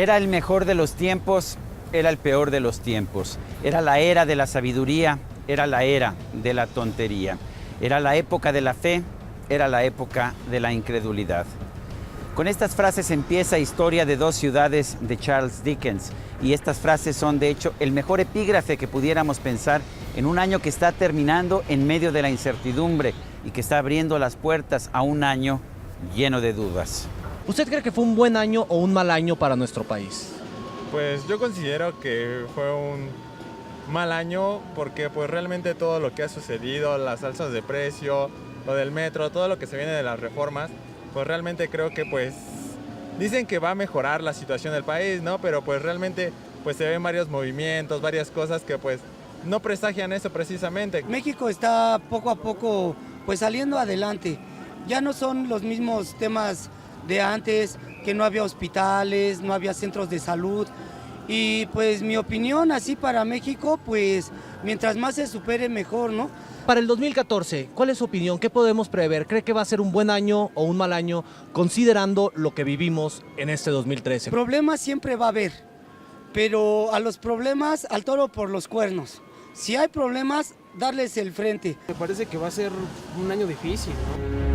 Era el mejor de los tiempos, era el peor de los tiempos. Era la era de la sabiduría, era la era de la tontería. Era la época de la fe, era la época de la incredulidad. Con estas frases empieza Historia de dos ciudades de Charles Dickens. Y estas frases son, de hecho, el mejor epígrafe que pudiéramos pensar en un año que está terminando en medio de la incertidumbre y que está abriendo las puertas a un año lleno de dudas. ¿Usted cree que fue un buen año o un mal año para nuestro país? Pues yo considero que fue un mal año porque pues realmente todo lo que ha sucedido, las alzas de precio, lo del metro, todo lo que se viene de las reformas, pues realmente creo que pues dicen que va a mejorar la situación del país, ¿no? Pero pues realmente pues se ven varios movimientos, varias cosas que pues no presagian eso precisamente. México está poco a poco pues saliendo adelante. Ya no son los mismos temas de antes, que no había hospitales, no había centros de salud. Y pues mi opinión así para México, pues mientras más se supere mejor, ¿no? Para el 2014, ¿cuál es su opinión? ¿Qué podemos prever? ¿Cree que va a ser un buen año o un mal año considerando lo que vivimos en este 2013? Problemas siempre va a haber, pero a los problemas al toro por los cuernos. Si hay problemas, darles el frente. Me parece que va a ser un año difícil, ¿no?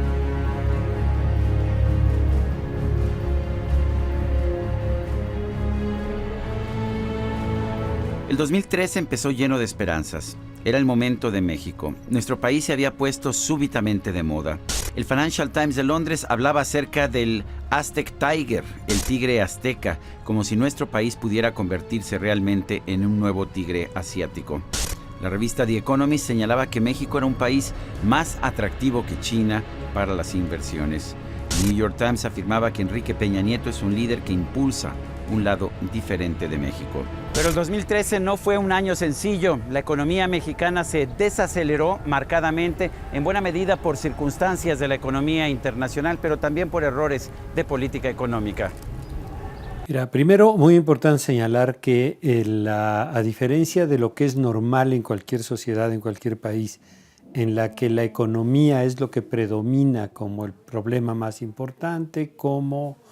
El 2013 empezó lleno de esperanzas. Era el momento de México. Nuestro país se había puesto súbitamente de moda. El Financial Times de Londres hablaba acerca del Aztec Tiger, el tigre azteca, como si nuestro país pudiera convertirse realmente en un nuevo tigre asiático. La revista The Economist señalaba que México era un país más atractivo que China para las inversiones. El New York Times afirmaba que Enrique Peña Nieto es un líder que impulsa un lado diferente de México. Pero el 2013 no fue un año sencillo. La economía mexicana se desaceleró marcadamente, en buena medida por circunstancias de la economía internacional, pero también por errores de política económica. Mira, primero, muy importante señalar que a diferencia de lo que es normal en cualquier sociedad, en cualquier país, en la que la economía es lo que predomina como el problema más importante, como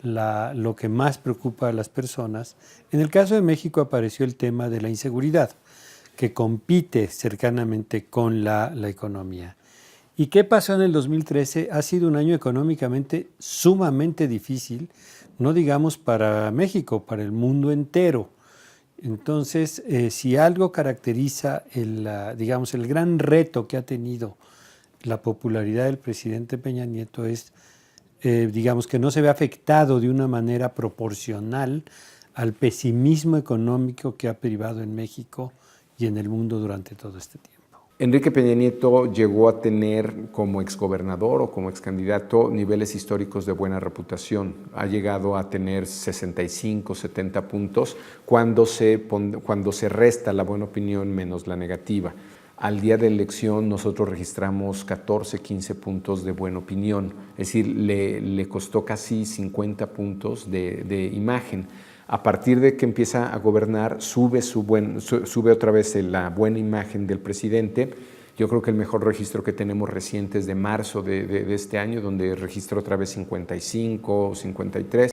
lo que más preocupa a las personas, en el caso de México apareció el tema de la inseguridad, que compite cercanamente con la economía. ¿Y qué pasó en el 2013? Ha sido un año económicamente sumamente difícil, no digamos para México, para el mundo entero. Entonces, si algo caracteriza el gran reto que ha tenido la popularidad del presidente Peña Nieto es, que no se ve afectado de una manera proporcional al pesimismo económico que ha privado en México y en el mundo durante todo este tiempo. Enrique Peña Nieto llegó a tener como exgobernador o como excandidato niveles históricos de buena reputación. Ha llegado a tener 65, 70 puntos cuando se resta la buena opinión menos la negativa. Al día de elección nosotros registramos 14, 15 puntos de buena opinión, es decir, le costó casi 50 puntos de imagen. A partir de que empieza a gobernar, sube otra vez la buena imagen del presidente. Yo creo que el mejor registro que tenemos reciente es de marzo de este año, donde registró otra vez 55 o 53.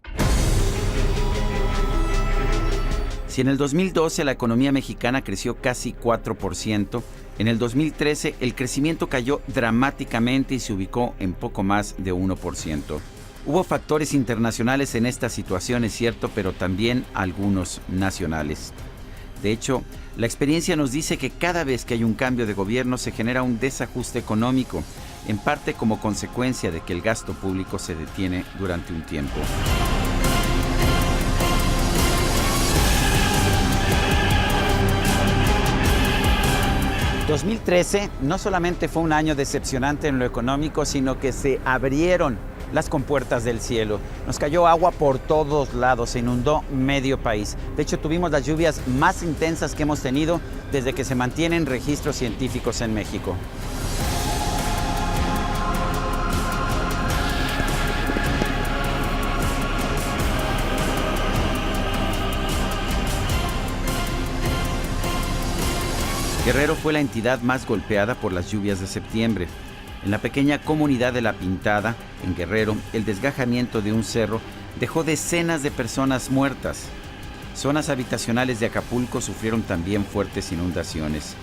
Si en el 2012 la economía mexicana creció casi 4%, en el 2013 el crecimiento cayó dramáticamente y se ubicó en poco más de 1%. Hubo factores internacionales en esta situación, es cierto, pero también algunos nacionales. De hecho, la experiencia nos dice que cada vez que hay un cambio de gobierno se genera un desajuste económico, en parte como consecuencia de que el gasto público se detiene durante un tiempo. El 2013 no solamente fue un año decepcionante en lo económico, sino que se abrieron las compuertas del cielo. Nos cayó agua por todos lados, se inundó medio país. De hecho, tuvimos las lluvias más intensas que hemos tenido desde que se mantienen registros científicos en México. Guerrero fue la entidad más golpeada por las lluvias de septiembre. En la pequeña comunidad de La Pintada, en Guerrero, el desgajamiento de un cerro dejó decenas de personas muertas. Zonas habitacionales de Acapulco sufrieron también fuertes inundaciones.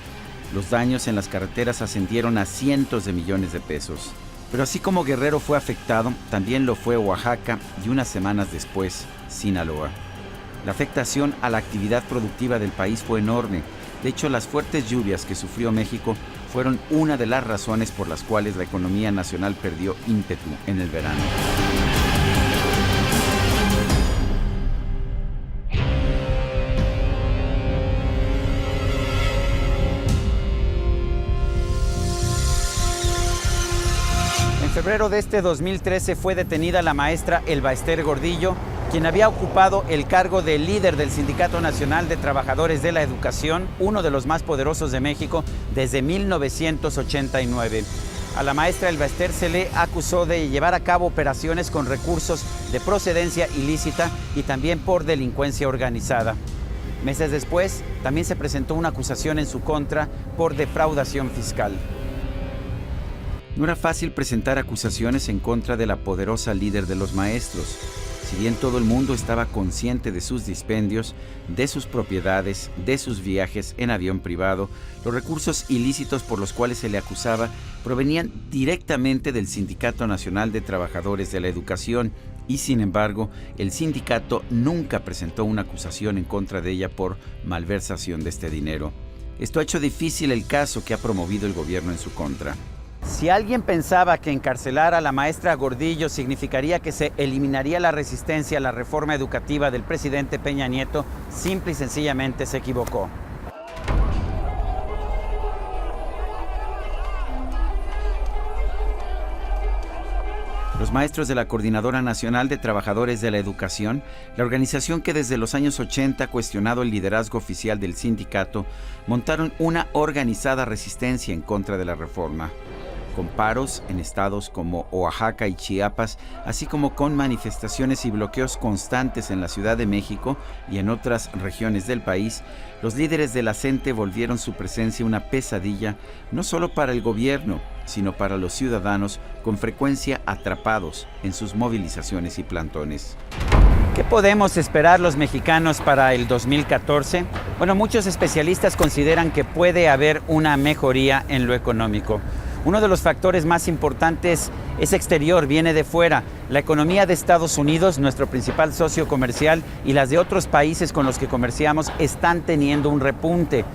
Los daños en las carreteras ascendieron a cientos de millones de pesos. Pero así como Guerrero fue afectado, también lo fue Oaxaca y unas semanas después, Sinaloa. La afectación a la actividad productiva del país fue enorme. De hecho, las fuertes lluvias que sufrió México fueron una de las razones por las cuales la economía nacional perdió ímpetu en el verano. En febrero de este 2013 fue detenida la maestra Elba Ester Gordillo, quien había ocupado el cargo de líder del Sindicato Nacional de Trabajadores de la Educación, uno de los más poderosos de México, desde 1989. A la maestra Elba Ester se le acusó de llevar a cabo operaciones con recursos de procedencia ilícita y también por delincuencia organizada. Meses después, también se presentó una acusación en su contra por defraudación fiscal. No era fácil presentar acusaciones en contra de la poderosa líder de los maestros. Si bien todo el mundo estaba consciente de sus dispendios, de sus propiedades, de sus viajes en avión privado, los recursos ilícitos por los cuales se le acusaba provenían directamente del Sindicato Nacional de Trabajadores de la Educación y, sin embargo, el sindicato nunca presentó una acusación en contra de ella por malversación de este dinero. Esto ha hecho difícil el caso que ha promovido el gobierno en su contra. Si alguien pensaba que encarcelar a la maestra Gordillo significaría que se eliminaría la resistencia a la reforma educativa del presidente Peña Nieto, simple y sencillamente se equivocó. Los maestros de la Coordinadora Nacional de Trabajadores de la Educación, la organización que desde los años 80 ha cuestionado el liderazgo oficial del sindicato, montaron una organizada resistencia en contra de la reforma, con paros en estados como Oaxaca y Chiapas, así como con manifestaciones y bloqueos constantes en la Ciudad de México y en otras regiones del país. Los líderes de la CENTE volvieron su presencia una pesadilla, no solo para el gobierno, sino para los ciudadanos, con frecuencia atrapados en sus movilizaciones y plantones. ¿Qué podemos esperar los mexicanos para el 2014? Bueno, muchos especialistas consideran que puede haber una mejoría en lo económico. Uno de los factores más importantes es exterior, viene de fuera. La economía de Estados Unidos, nuestro principal socio comercial, y las de otros países con los que comerciamos están teniendo un repunte.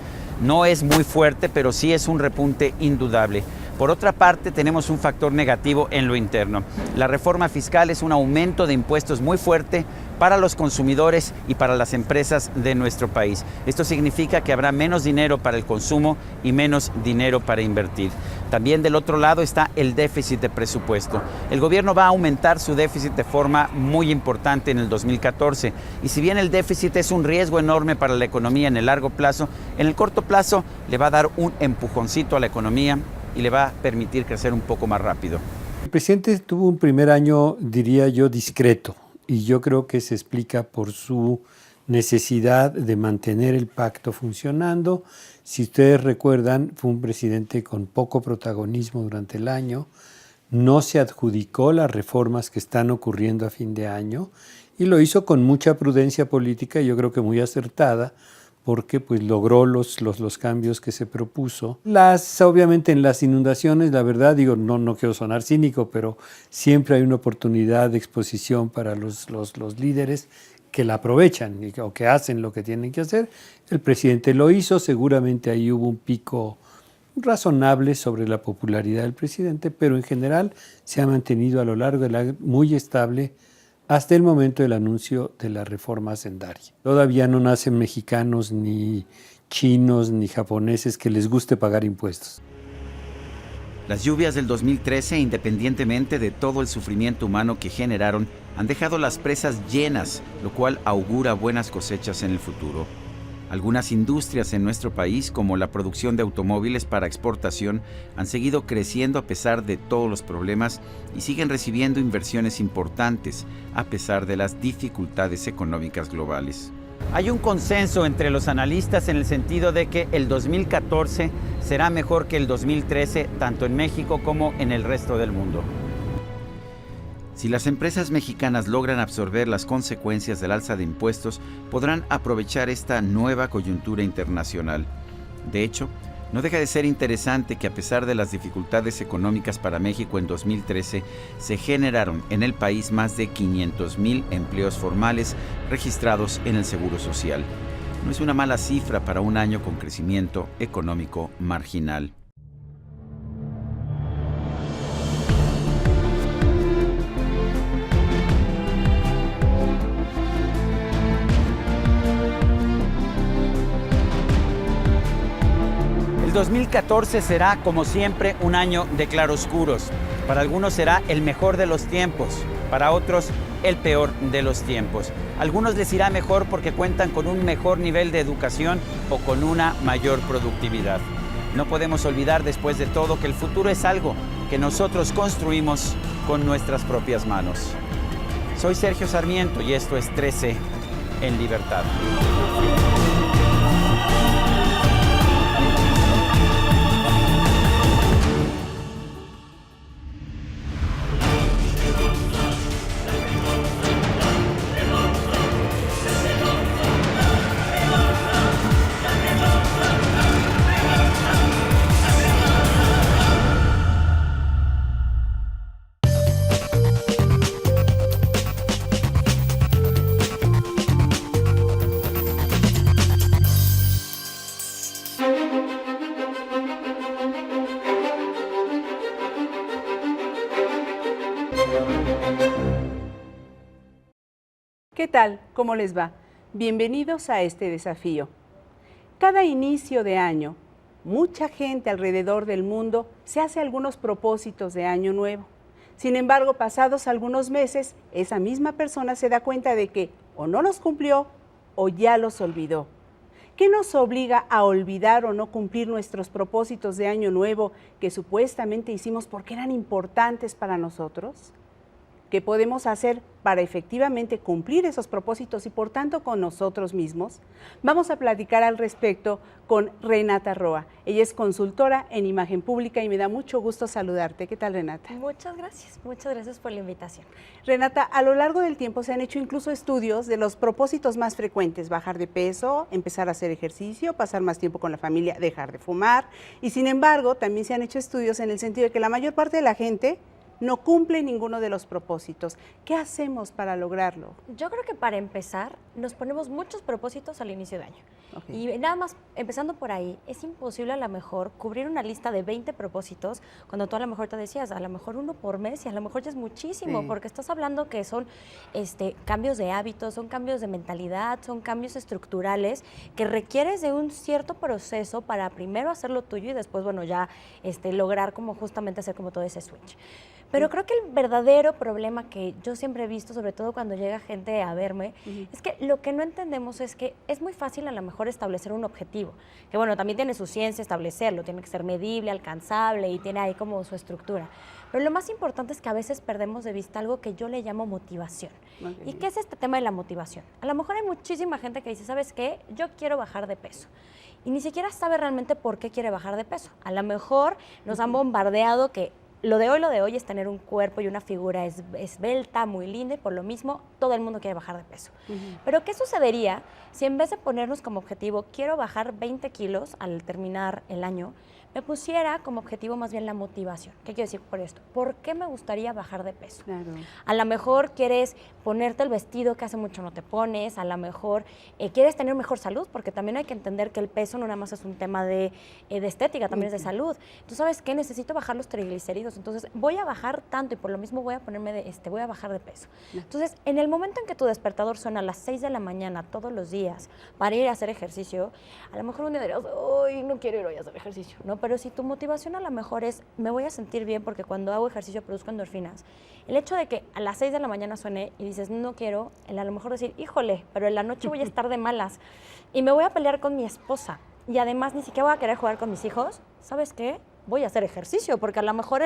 No es muy fuerte, pero sí es un repunte indudable. Por otra parte, tenemos un factor negativo en lo interno. La reforma fiscal es un aumento de impuestos muy fuerte para los consumidores y para las empresas de nuestro país. Esto significa que habrá menos dinero para el consumo y menos dinero para invertir. También del otro lado está el déficit de presupuesto. El gobierno va a aumentar su déficit de forma muy importante en el 2014. Y si bien el déficit es un riesgo enorme para la economía en el largo plazo, en el corto plazo le va a dar un empujoncito a la economía y le va a permitir crecer un poco más rápido. El presidente tuvo un primer año, diría yo, discreto, y yo creo que se explica por su necesidad de mantener el pacto funcionando. Si ustedes recuerdan, fue un presidente con poco protagonismo durante el año, no se adjudicó las reformas que están ocurriendo a fin de año y lo hizo con mucha prudencia política, yo creo que muy acertada, porque pues logró los cambios que se propuso. Obviamente en las inundaciones, la verdad, digo, no quiero sonar cínico, pero siempre hay una oportunidad de exposición para los líderes que la aprovechan o que hacen lo que tienen que hacer. El presidente lo hizo, seguramente ahí hubo un pico razonable sobre la popularidad del presidente, pero en general se ha mantenido a lo largo del año muy estable hasta el momento del anuncio de la reforma hacendaria. Todavía no nacen mexicanos, ni chinos, ni japoneses que les guste pagar impuestos. Las lluvias del 2013, independientemente de todo el sufrimiento humano que generaron, han dejado las presas llenas, lo cual augura buenas cosechas en el futuro. Algunas industrias en nuestro país, como la producción de automóviles para exportación, han seguido creciendo a pesar de todos los problemas y siguen recibiendo inversiones importantes a pesar de las dificultades económicas globales. Hay un consenso entre los analistas en el sentido de que el 2014 será mejor que el 2013, tanto en México como en el resto del mundo. Si las empresas mexicanas logran absorber las consecuencias del alza de impuestos, podrán aprovechar esta nueva coyuntura internacional. De hecho, no deja de ser interesante que a pesar de las dificultades económicas para México en 2013, se generaron en el país más de 500,000 empleos formales registrados en el Seguro Social. No es una mala cifra para un año con crecimiento económico marginal. El 2014 será, como siempre, un año de claroscuros. Para algunos será el mejor de los tiempos, para otros el peor de los tiempos. A algunos les irá mejor porque cuentan con un mejor nivel de educación o con una mayor productividad. No podemos olvidar después de todo que el futuro es algo que nosotros construimos con nuestras propias manos. Soy Sergio Sarmiento y esto es 13 en Libertad. ¿Qué tal? ¿Cómo les va? Bienvenidos a este desafío. Cada inicio de año, mucha gente alrededor del mundo se hace algunos propósitos de año nuevo. Sin embargo, pasados algunos meses, esa misma persona se da cuenta de que o no los cumplió o ya los olvidó. ¿Qué nos obliga a olvidar o no cumplir nuestros propósitos de año nuevo que supuestamente hicimos porque eran importantes para nosotros? ¿Qué podemos hacer para efectivamente cumplir esos propósitos y por tanto con nosotros mismos? Vamos a platicar al respecto con Renata Roa. Ella es consultora en imagen pública y me da mucho gusto saludarte. ¿Qué tal, Renata? Muchas gracias por la invitación. Renata, a lo largo del tiempo se han hecho incluso estudios de los propósitos más frecuentes: bajar de peso, empezar a hacer ejercicio, pasar más tiempo con la familia, dejar de fumar. Y sin embargo, también se han hecho estudios en el sentido de que la mayor parte de la gente no cumple ninguno de los propósitos. ¿Qué hacemos para lograrlo? Yo creo que para empezar nos ponemos muchos propósitos al inicio de año. Okay. Y nada más, empezando por ahí, es imposible a lo mejor cubrir una lista de 20 propósitos cuando tú a lo mejor te decías, a lo mejor uno por mes y a lo mejor ya es muchísimo, sí, porque estás hablando que son cambios de hábitos, son cambios de mentalidad, son cambios estructurales que requieres de un cierto proceso para primero hacerlo tuyo y después, bueno, ya lograr como justamente hacer como todo ese switch. Pero creo que el verdadero problema que yo siempre he visto, sobre todo cuando llega gente a verme, es que lo que no entendemos es que es muy fácil a lo mejor establecer un objetivo, que bueno, también tiene su ciencia establecerlo, tiene que ser medible, alcanzable y tiene ahí como su estructura. Pero lo más importante es que a veces perdemos de vista algo que yo le llamo motivación. Okay. ¿Y qué es este tema de la motivación? A lo mejor hay muchísima gente que dice, ¿sabes qué? Yo quiero bajar de peso. Y ni siquiera sabe realmente por qué quiere bajar de peso. A lo mejor nos han bombardeado que lo de hoy es tener un cuerpo y una figura esbelta, muy linda, y por lo mismo todo el mundo quiere bajar de peso. Pero ¿qué sucedería si en vez de ponernos como objetivo, quiero bajar 20 kilos al terminar el año, me pusiera como objetivo más bien la motivación? ¿Qué quiero decir por esto? ¿Por qué me gustaría bajar de peso? Claro. A lo mejor quieres ponerte el vestido que hace mucho no te pones, a lo mejor quieres tener mejor salud, porque también hay que entender que el peso no nada más es un tema de estética, también es de salud. ¿Tú sabes qué? Necesito bajar los triglicéridos, entonces voy a bajar tanto y por lo mismo voy a ponerme voy a bajar de peso. Entonces, en el momento en que tu despertador suena a las 6 de la mañana todos los días para ir a hacer ejercicio, a lo mejor un día dirías, ¡ay, no quiero ir hoy a hacer ejercicio! ¿No? Pero si tu motivación a lo mejor es, me voy a sentir bien porque cuando hago ejercicio produzco endorfinas, el hecho de que a las 6 de la mañana suene y dices, no quiero, a lo mejor decir, híjole, pero en la noche voy a estar de malas y me voy a pelear con mi esposa y además ni siquiera voy a querer jugar con mis hijos, ¿sabes qué? Voy a hacer ejercicio, porque a lo mejor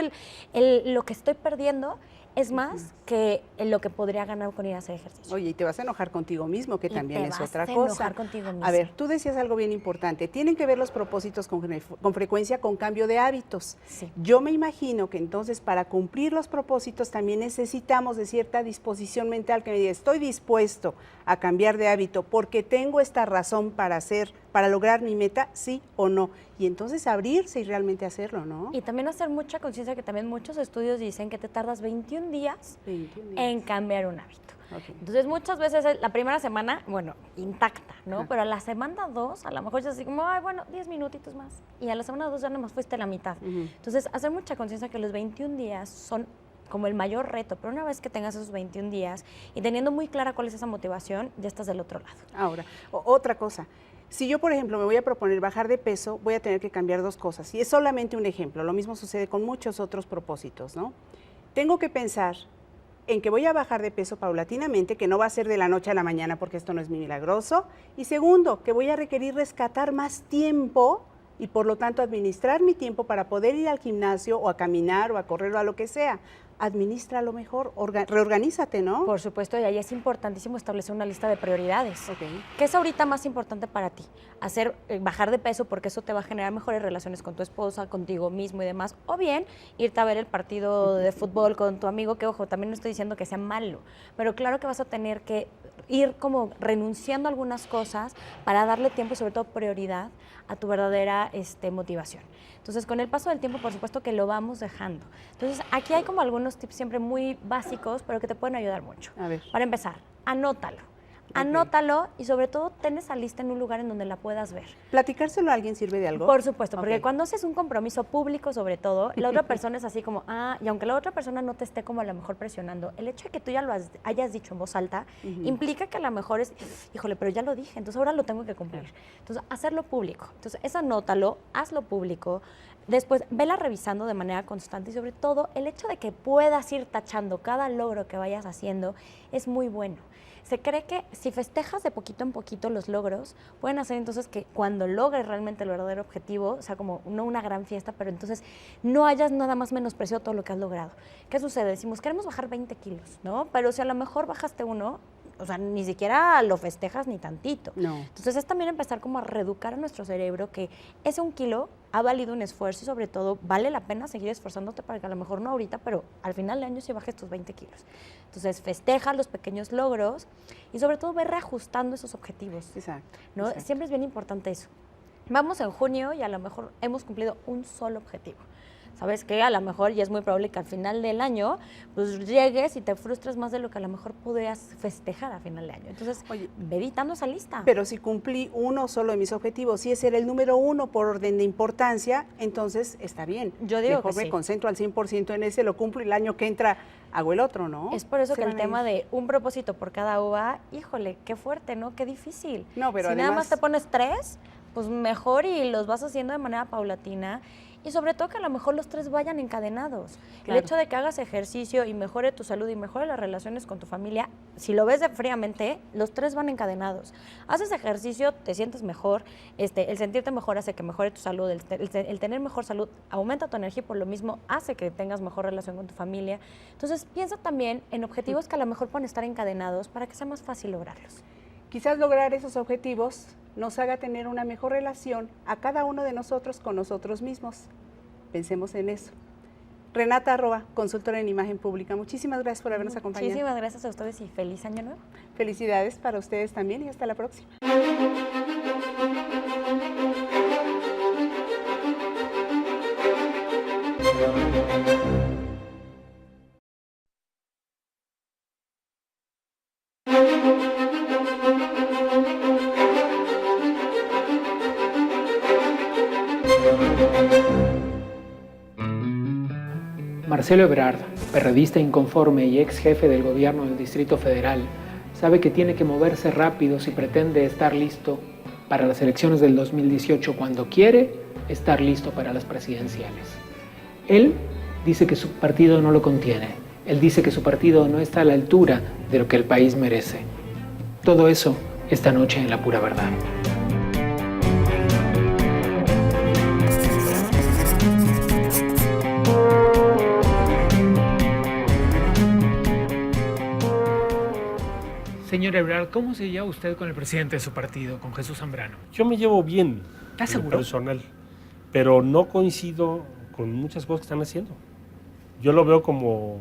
lo que estoy perdiendo es más que lo que podría ganar con ir a hacer ejercicio. Oye, y te vas a enojar contigo mismo, que Y también te es vas otra a cosa. enojar contigo mismo. A ver, tú decías algo bien importante. Tienen que ver los propósitos con frecuencia con cambio de hábitos. Sí. Yo me imagino que entonces para cumplir los propósitos también necesitamos de cierta disposición mental que me diga, estoy dispuesto a cambiar de hábito porque tengo esta razón para lograr mi meta, sí o no. Y entonces abrirse y realmente hacerlo, ¿no? Y también hacer mucha conciencia, que también muchos estudios dicen que te tardas 21 días 21 días. en cambiar un hábito. Ok. Entonces muchas veces la primera semana, bueno, intacta, ¿no? Ajá. Pero a la semana 2 a lo mejor es así como, ay, bueno, 10 minutitos más. Y a la semana 2 ya nomás fuiste la mitad. Ujú. Entonces hacer mucha conciencia que los 21 días son como el mayor reto, pero una vez que tengas esos 21 días y teniendo muy clara cuál es esa motivación, ya estás del otro lado. Ahora, otra cosa. Si yo, por ejemplo, me voy a proponer bajar de peso, voy a tener que cambiar dos cosas. Y es solamente un ejemplo. Lo mismo sucede con muchos otros propósitos, ¿no? Tengo que pensar en que voy a bajar de peso paulatinamente, que no va a ser de la noche a la mañana porque esto no es milagroso. Y segundo, que voy a requerir rescatar más tiempo y por lo tanto administrar mi tiempo para poder ir al gimnasio o a caminar o a correr o a lo que sea. Administra lo mejor, reorganízate, ¿no? Por supuesto, y ahí es importantísimo establecer una lista de prioridades. Ok. ¿Qué es ahorita más importante para ti? Bajar de peso porque eso te va a generar mejores relaciones con tu esposa, contigo mismo y demás. O bien, irte a ver el partido de fútbol con tu amigo, que ojo, también no estoy diciendo que sea malo, pero claro que vas a tener que ir como renunciando a algunas cosas para darle tiempo y sobre todo prioridad a tu verdadera motivación. Entonces, con el paso del tiempo, por supuesto que lo vamos dejando. Entonces, aquí hay como algunos tips siempre muy básicos, pero que te pueden ayudar mucho. A ver. Para empezar, anótalo. Anótalo y sobre todo ten esa lista en un lugar en donde la puedas ver. ¿Platicárselo a alguien sirve de algo? Por supuesto, porque Ok. cuando haces un compromiso público sobre todo, la otra persona es así como, y aunque la otra persona no te esté como a lo mejor presionando, el hecho de que tú ya lo hayas dicho en voz alta, implica que a lo mejor es, híjole, pero ya lo dije, entonces ahora lo tengo que cumplir. Entonces, hacerlo público. Entonces, anótalo, hazlo público. Después, vela revisando de manera constante y sobre todo, el hecho de que puedas ir tachando cada logro que vayas haciendo es muy bueno. Se cree que si festejas de poquito en poquito los logros, pueden hacer entonces que cuando logres realmente el verdadero objetivo, o sea, como no una gran fiesta, pero entonces no hayas nada más menospreciado todo lo que has logrado. ¿Qué sucede? Decimos, queremos bajar 20 kilos, ¿no? Pero si a lo mejor bajaste uno, o sea, ni siquiera lo festejas ni tantito. No. Entonces es también empezar como a reeducar a nuestro cerebro que ese 1 kilo ha valido un esfuerzo y sobre todo vale la pena seguir esforzándote para que a lo mejor no ahorita, pero al final de año sí bajes tus 20 kilos. Entonces festeja los pequeños logros y sobre todo ve reajustando esos objetivos. Exacto. ¿No? Exacto. Siempre es bien importante eso. Vamos en junio y a lo mejor hemos cumplido un solo objetivo. ¿Sabes qué? A lo mejor, y es muy probable que al final del año, pues llegues y te frustres más de lo que a lo mejor podrías festejar a final de año. Entonces, Oye, ve editando esa lista. Pero si cumplí uno solo de mis objetivos, si ese era el número 1 por orden de importancia, entonces está bien. Yo digo Mejor que me sí. concentro al 100% en ese, lo cumplo y el año que entra hago el otro, ¿no? Es por eso Se que el van a tema ir. de un propósito por cada uva, híjole, qué fuerte, ¿no? Qué difícil. No, pero si nada además- más te pones 3, pues mejor y los vas haciendo de manera paulatina. Y sobre todo que a lo mejor los 3 vayan encadenados. Claro. El hecho de que hagas ejercicio y mejore tu salud y mejore las relaciones con tu familia, si lo ves fríamente, los 3 van encadenados. Haces ejercicio, te sientes mejor, el sentirte mejor hace que mejore tu salud, el tener mejor salud aumenta tu energía y por lo mismo hace que tengas mejor relación con tu familia. Entonces piensa también en objetivos que a lo mejor pueden estar encadenados para que sea más fácil lograrlos. Quizás lograr esos objetivos nos haga tener una mejor relación a cada uno de nosotros con nosotros mismos. Pensemos en eso. Renata Arroba, consultora en imagen pública. Muchísimas gracias por habernos acompañado. Muchísimas gracias a ustedes y feliz año nuevo. Felicidades para ustedes también y hasta la próxima. Marcelo Ebrard, periodista inconforme y ex jefe del gobierno del Distrito Federal, sabe que tiene que moverse rápido si pretende estar listo para las elecciones del 2018 cuando quiere estar listo para las presidenciales. Él dice que su partido no lo contiene. Él dice que su partido no está a la altura de lo que el país merece. Todo eso esta noche en La Pura Verdad. Señor Ebrard, ¿cómo se lleva usted con el presidente de su partido, con Jesús Zambrano? Yo me llevo bien, ¿Estás en lo seguro? personal, pero no coincido con muchas cosas que están haciendo. Yo lo veo como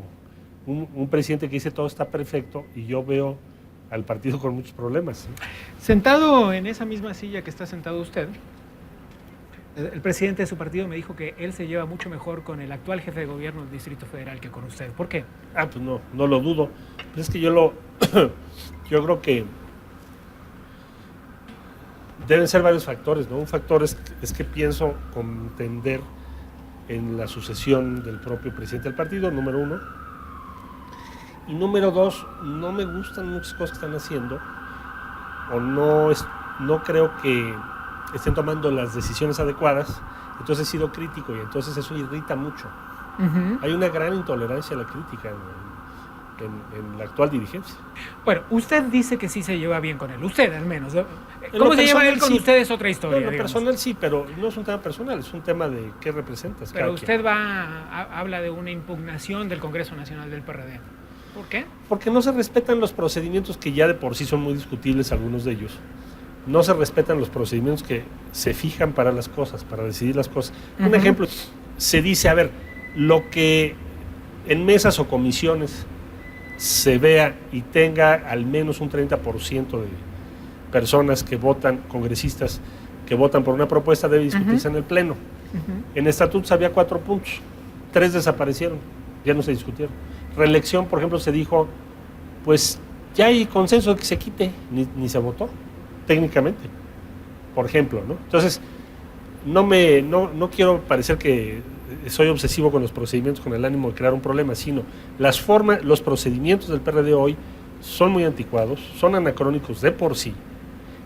un presidente que dice todo está perfecto y yo veo al partido con muchos problemas. Sentado en esa misma silla que está sentado usted, el presidente de su partido me dijo que él se lleva mucho mejor con el actual jefe de gobierno del Distrito Federal que con usted. ¿Por qué? Ah, pues no lo dudo. Pues es que yo creo que deben ser varios factores, ¿no? Un factor es que pienso contender en la sucesión del propio presidente del partido, número uno. Y número dos, no me gustan muchas cosas que están haciendo o no creo que estén tomando las decisiones adecuadas. Entonces he sido crítico y entonces eso irrita mucho. Hay una gran intolerancia a la crítica en la actual dirigencia. Bueno, usted dice que sí se lleva bien con él, usted al menos. En ¿Cómo lo se lleva personal, él con sí. usted? Es otra historia. En lo digamos. personal sí, pero no es un tema personal, es un tema de qué representas. Pero cada usted quien. habla de una impugnación del Congreso Nacional del PRD. ¿Por qué? Porque no se respetan los procedimientos que ya de por sí son muy discutibles, algunos de ellos. No se respetan los procedimientos que se fijan para las cosas, para decidir las cosas. Un ejemplo, se dice, a ver, lo que en mesas o comisiones se vea y tenga al menos un 30% de personas que votan, congresistas que votan por una propuesta, debe discutirse en el Pleno. En estatutos había 4 puntos, 3 desaparecieron, ya no se discutieron. Reelección, por ejemplo, se dijo, pues ya hay consenso de que se quite, ni se votó, técnicamente, por ejemplo, ¿no? Entonces, no quiero parecer que soy obsesivo con los procedimientos con el ánimo de crear un problema, sino las formas, los procedimientos del PRD hoy son muy anticuados, son anacrónicos de por sí,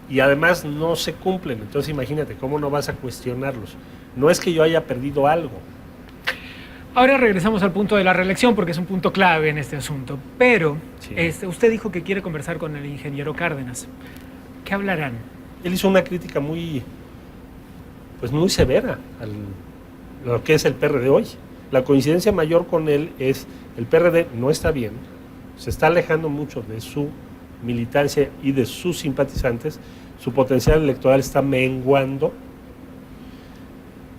y además no se cumplen. Entonces imagínate, ¿cómo no vas a cuestionarlos? No es que yo haya perdido algo. Ahora regresamos al punto de la reelección porque es un punto clave en este asunto. Pero Sí. usted dijo que quiere conversar con el ingeniero Cárdenas. ¿Qué hablarán? Él hizo una crítica muy severa a lo que es el PRD hoy. La coincidencia mayor con él es el PRD no está bien, se está alejando mucho de su militancia y de sus simpatizantes, su potencial electoral está menguando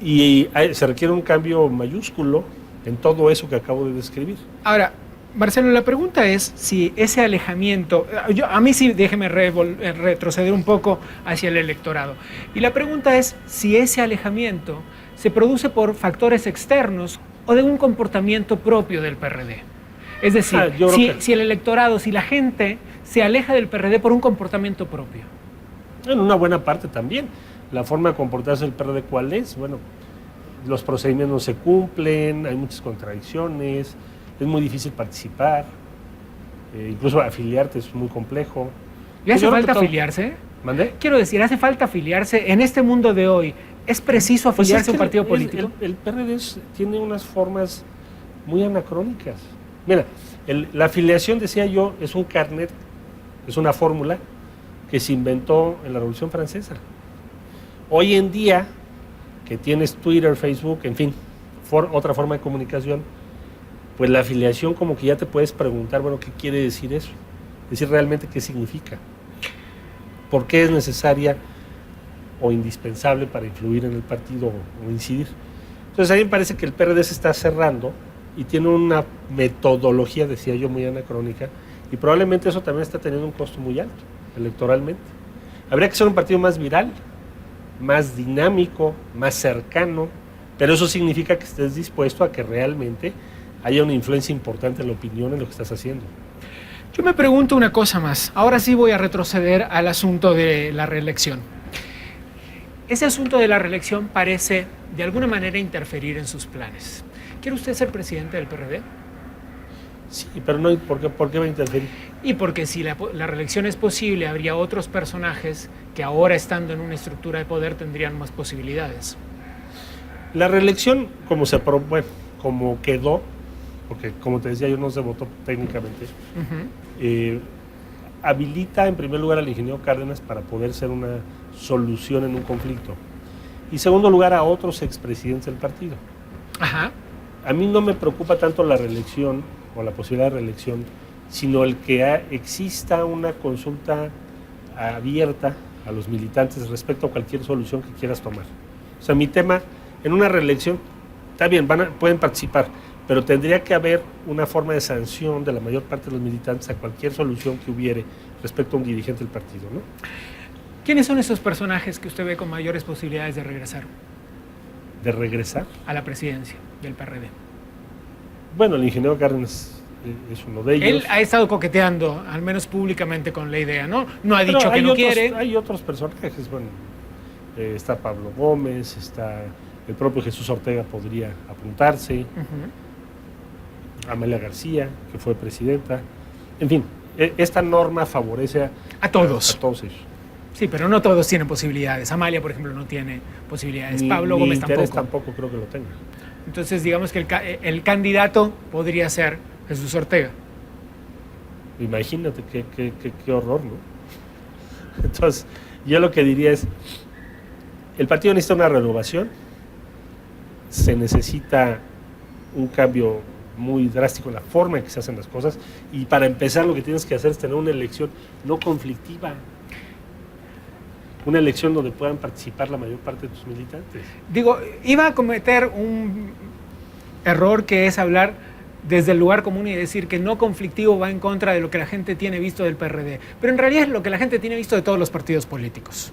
y se requiere un cambio mayúsculo en todo eso que acabo de describir. Ahora, Marcelo, la pregunta es si ese alejamiento, a mí sí, déjeme retroceder un poco hacia el electorado. Y la pregunta es si ese alejamiento se produce por factores externos o de un comportamiento propio del PRD. Es decir, si el electorado, si la gente se aleja del PRD por un comportamiento propio. En una buena parte también. La forma de comportarse del PRD, ¿cuál es? Bueno, los procedimientos no se cumplen, hay muchas contradicciones, es muy difícil participar, incluso afiliarte es muy complejo. ¿Le hace falta afiliarse? ¿Mandé? Quiero decir, ¿hace falta afiliarse en este mundo de hoy? ¿Es preciso afiliarse a un partido político? El PRD tiene unas formas muy anacrónicas. Mira, la afiliación, decía yo, es un carnet, es una fórmula que se inventó en la Revolución Francesa. Hoy en día, que tienes Twitter, Facebook, en fin, otra forma de comunicación, pues la afiliación como que ya te puedes preguntar, bueno, ¿qué quiere decir eso? Decir realmente qué significa. ¿Por qué es necesaria o indispensable para influir en el partido o incidir? Entonces a mí me parece que el PRD se está cerrando y tiene una metodología, decía yo, muy anacrónica, y probablemente eso también está teniendo un costo muy alto electoralmente. Habría que ser un partido más viral, más dinámico, más cercano, pero eso significa que estés dispuesto a que realmente haya una influencia importante en la opinión en lo que estás haciendo. Yo me pregunto una cosa más. Ahora sí voy a retroceder al asunto de la reelección. Ese asunto de la reelección parece de alguna manera interferir en sus planes. ¿Quiere usted ser presidente del PRD? Sí, pero no, ¿por qué va a interferir? Y porque si la reelección es posible, habría otros personajes que ahora estando en una estructura de poder tendrían más posibilidades. La reelección, como quedó, porque como te decía yo no se votó técnicamente, habilita en primer lugar al ingeniero Cárdenas para poder ser una solución en un conflicto. Y en segundo lugar a otros expresidentes del partido. Ajá. A mí no me preocupa tanto la reelección o la posibilidad de reelección sino el que exista una consulta abierta a los militantes respecto a cualquier solución que quieras tomar. O sea, mi tema, en una reelección, está bien, pueden participar, pero tendría que haber una forma de sanción de la mayor parte de los militantes a cualquier solución que hubiere respecto a un dirigente del partido, ¿no? ¿Quiénes son esos personajes que usted ve con mayores posibilidades de regresar? ¿De regresar? A la presidencia del PRD. Bueno, el ingeniero Cárdenas es uno de ellos. Él ha estado coqueteando, al menos públicamente, con la idea, ¿no? No ha dicho que no quiere. Hay otros personajes, bueno, está Pablo Gómez, está el propio Jesús Ortega podría apuntarse, Amalia García, que fue presidenta. En fin, esta norma favorece a todos. A todos ellos. Sí, pero no todos tienen posibilidades. Amalia, por ejemplo, no tiene posibilidades. Pablo ni Gómez tampoco creo que lo tenga. Entonces, digamos que el candidato podría ser Jesús Ortega. Imagínate qué horror, ¿no? Entonces, yo lo que diría es, el partido necesita una renovación, se necesita un cambio muy drástico en la forma en que se hacen las cosas, y para empezar lo que tienes que hacer es tener una elección no conflictiva, una elección donde puedan participar la mayor parte de tus militantes. Digo, iba a cometer un error que es hablar desde el lugar común y decir que no conflictivo va en contra de lo que la gente tiene visto del PRD, pero en realidad es lo que la gente tiene visto de todos los partidos políticos.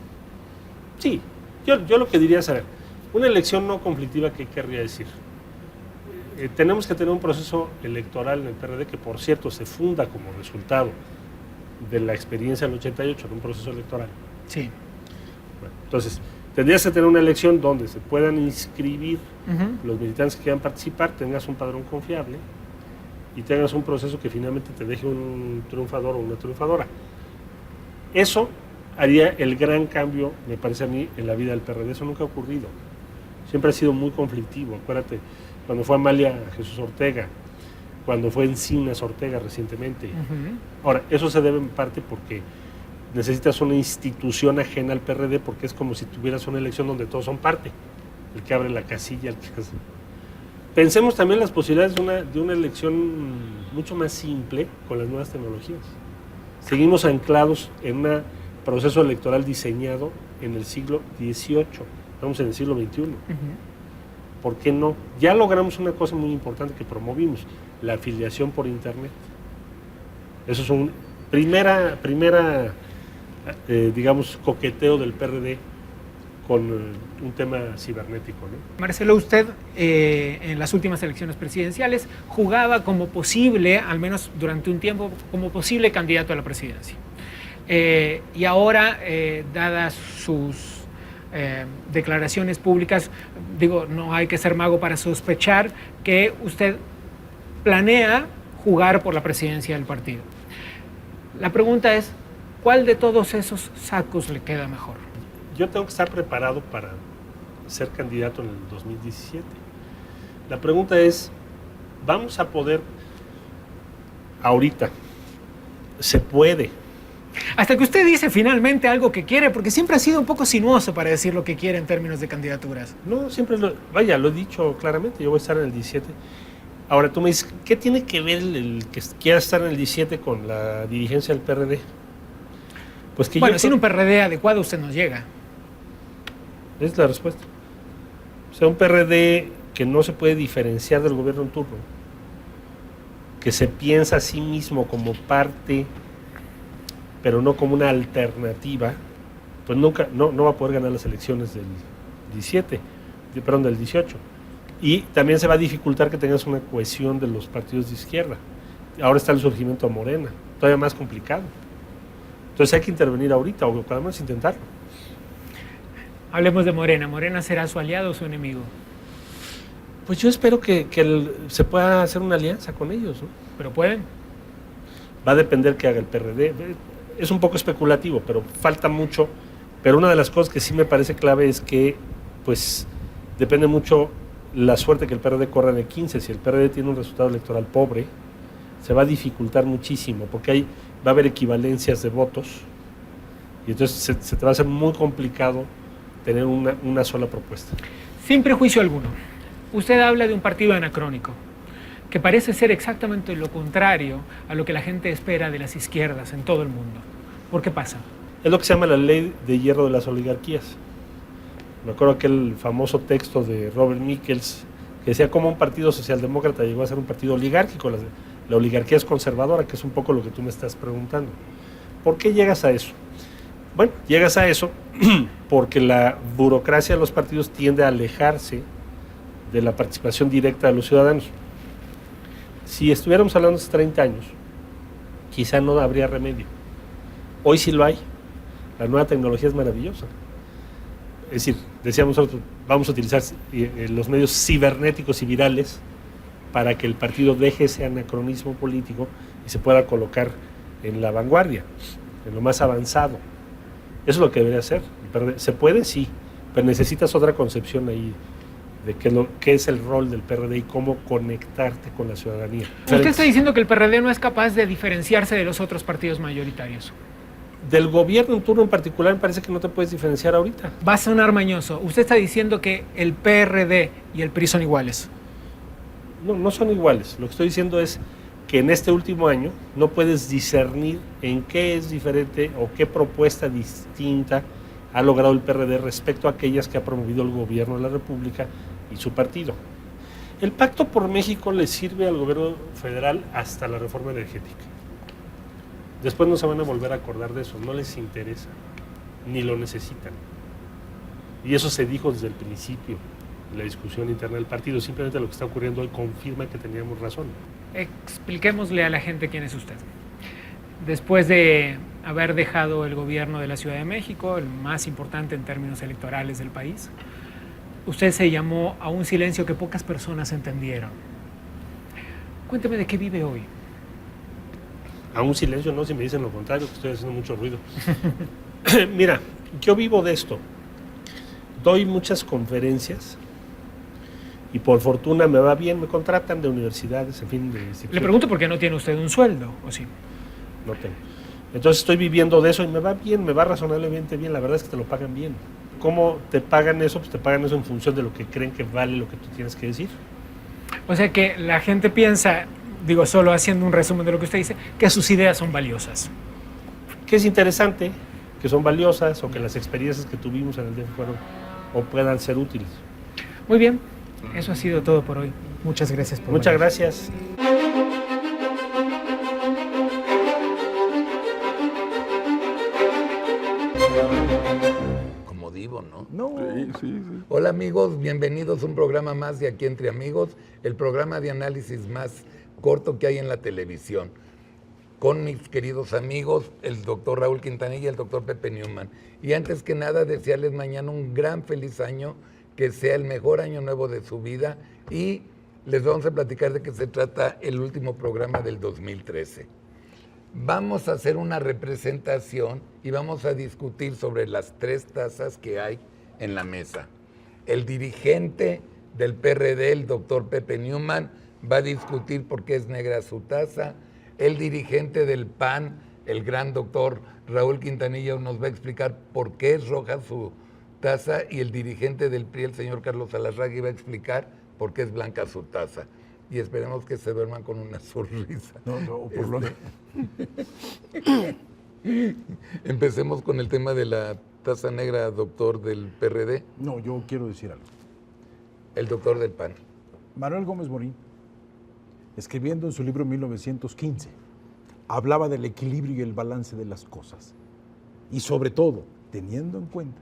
Sí, yo lo que diría es, a ver, una elección no conflictiva, ¿qué querría decir? Tenemos que tener un proceso electoral en el PRD que, por cierto, se funda como resultado de la experiencia del 88 en un proceso electoral. Sí. Bueno, entonces, tendrías que tener una elección donde se puedan inscribir los militantes que quieran participar, tengas un padrón confiable y tengas un proceso que finalmente te deje un triunfador o una triunfadora. Eso haría el gran cambio, me parece a mí, en la vida del PRD. Eso nunca ha ocurrido. Siempre ha sido muy conflictivo. Acuérdate, cuando fue Amalia Jesús Ortega, cuando fue Encinas Ortega recientemente. Ahora, eso se debe en parte porque necesitas una institución ajena al PRD, porque es como si tuvieras una elección donde todos son parte, el que abre la casilla, el que hace. Pensemos también las posibilidades de una elección mucho más simple con las nuevas tecnologías. Seguimos anclados en un proceso electoral diseñado en el siglo XVIII, estamos en el siglo XXI. ¿Por qué no? Ya logramos una cosa muy importante que promovimos, la afiliación por internet. Eso es un primera digamos, coqueteo del PRD con un tema cibernético, ¿no? Marcelo, usted en las últimas elecciones presidenciales jugaba como posible, al menos durante un tiempo, como posible candidato a la presidencia. Y ahora, dadas sus declaraciones públicas, digo, no hay que ser mago para sospechar que usted planea jugar por la presidencia del partido. La pregunta es, ¿cuál de todos esos sacos le queda mejor? Yo tengo que estar preparado para ser candidato en el 2017. La pregunta es, ¿vamos a poder ahorita? ¿Se puede? Hasta que usted dice finalmente algo que quiere, porque siempre ha sido un poco sinuoso para decir lo que quiere en términos de candidaturas. No, siempre lo he dicho claramente, yo voy a estar en el 17. Ahora tú me dices, ¿qué tiene que ver el que quiera estar en el 17 con la dirigencia del PRD? Pues que bueno, sin un PRD adecuado usted nos llega. Es la respuesta. O sea, un PRD que no se puede diferenciar del gobierno en turno, que se piensa a sí mismo como parte, pero no como una alternativa, pues nunca, no va a poder ganar las elecciones del 18. Y también se va a dificultar que tengas una cohesión de los partidos de izquierda. Ahora está el surgimiento de Morena, todavía más complicado. Entonces hay que intervenir ahorita, o podemos intentarlo. Hablemos de Morena. ¿Morena será su aliado o su enemigo? Pues yo espero que se pueda hacer una alianza con ellos, ¿no? ¿Pero pueden? Va a depender que haga el PRD. Es un poco especulativo, pero falta mucho. Pero una de las cosas que sí me parece clave es que, pues, depende mucho la suerte que el PRD corra en el 15. Si el PRD tiene un resultado electoral pobre, se va a dificultar muchísimo, porque ahí va a haber equivalencias de votos, y entonces se te va a hacer muy complicado tener una sola propuesta. Sin prejuicio alguno, usted habla de un partido anacrónico. que parece ser exactamente lo contrario a lo que la gente espera de las izquierdas en todo el mundo. ¿Por qué pasa? Es lo que se llama la ley de hierro de las oligarquías. Me acuerdo aquel famoso texto de Robert Michels que decía cómo un partido socialdemócrata llegó a ser un partido oligárquico. La oligarquía es conservadora, que es un poco lo que tú me estás preguntando. ¿Por qué llegas a eso? Bueno, llegas a eso porque la burocracia de los partidos tiende a alejarse de la participación directa de los ciudadanos. Si estuviéramos hablando hace 30 años, quizá no habría remedio. Hoy sí lo hay. La nueva tecnología es maravillosa. Es decir, decíamos nosotros, vamos a utilizar los medios cibernéticos y virales para que el partido deje ese anacronismo político y se pueda colocar en la vanguardia, en lo más avanzado. Eso es lo que debería hacer. ¿Se puede? Sí, pero necesitas otra concepción ahí de qué es el rol del PRD y cómo conectarte con la ciudadanía. Usted está diciendo que el PRD no es capaz de diferenciarse de los otros partidos mayoritarios. Del gobierno en turno en particular me parece que no te puedes diferenciar ahorita. Va a sonar mañoso. Usted está diciendo que el PRD y el PRI son iguales. No, no son iguales. Lo que estoy diciendo es que en este último año no puedes discernir en qué es diferente o qué propuesta distinta ha logrado el PRD respecto a aquellas que ha promovido el gobierno de la República y su partido. El Pacto por México le sirve al gobierno federal hasta la reforma energética. Después no se van a volver a acordar de eso, no les interesa, ni lo necesitan. Y eso se dijo desde el principio de la discusión interna del partido. Simplemente lo que está ocurriendo hoy confirma que teníamos razón. Expliquémosle a la gente quién es usted. Después de haber dejado el gobierno de la Ciudad de México, el más importante en términos electorales del país, usted se llamó a un silencio que pocas personas entendieron. Cuénteme de qué vive hoy. A un silencio no, si me dicen lo contrario, que estoy haciendo mucho ruido. Mira, yo vivo de esto. Doy muchas conferencias y por fortuna me va bien, me contratan de universidades, en fin. Le pregunto por qué no tiene usted un sueldo, ¿o sí? No tengo. Entonces estoy viviendo de eso y me va bien, me va razonablemente bien. La verdad es que te lo pagan bien. ¿Cómo te pagan eso? Pues te pagan eso en función de lo que creen que vale lo que tú tienes que decir. O sea que la gente piensa, digo, solo haciendo un resumen de lo que usted dice, que sus ideas son valiosas. Que es interesante, que son valiosas o que las experiencias que tuvimos en el DF fueron o puedan ser útiles. Muy bien, eso ha sido todo por hoy. Muchas gracias por venir. Muchas gracias. Como divo, ¿no? No. Sí. Hola amigos, bienvenidos a un programa más de Aquí Entre Amigos, el programa de análisis más corto que hay en la televisión, con mis queridos amigos, el doctor Raúl Quintanilla y el doctor Pepe Newman. Y antes que nada, desearles mañana un gran feliz año, que sea el mejor año nuevo de su vida, y les vamos a platicar de qué se trata el último programa del 2013. Vamos a hacer una representación y vamos a discutir sobre las 3 tazas que hay en la mesa. El dirigente del PRD, el doctor Pepe Newman, va a discutir por qué es negra su taza. El dirigente del PAN, el gran doctor Raúl Quintanilla, nos va a explicar por qué es roja su taza, y el dirigente del PRI, el señor Carlos Alarraqui, va a explicar por qué es blanca su taza. Y esperemos que se duerman con una sonrisa. No, por lo menos. Empecemos con el tema de la taza negra, doctor del PRD. No, yo quiero decir algo. El doctor del PAN. Manuel Gómez Morín, escribiendo en su libro 1915, hablaba del equilibrio y el balance de las cosas. Y sobre todo, teniendo en cuenta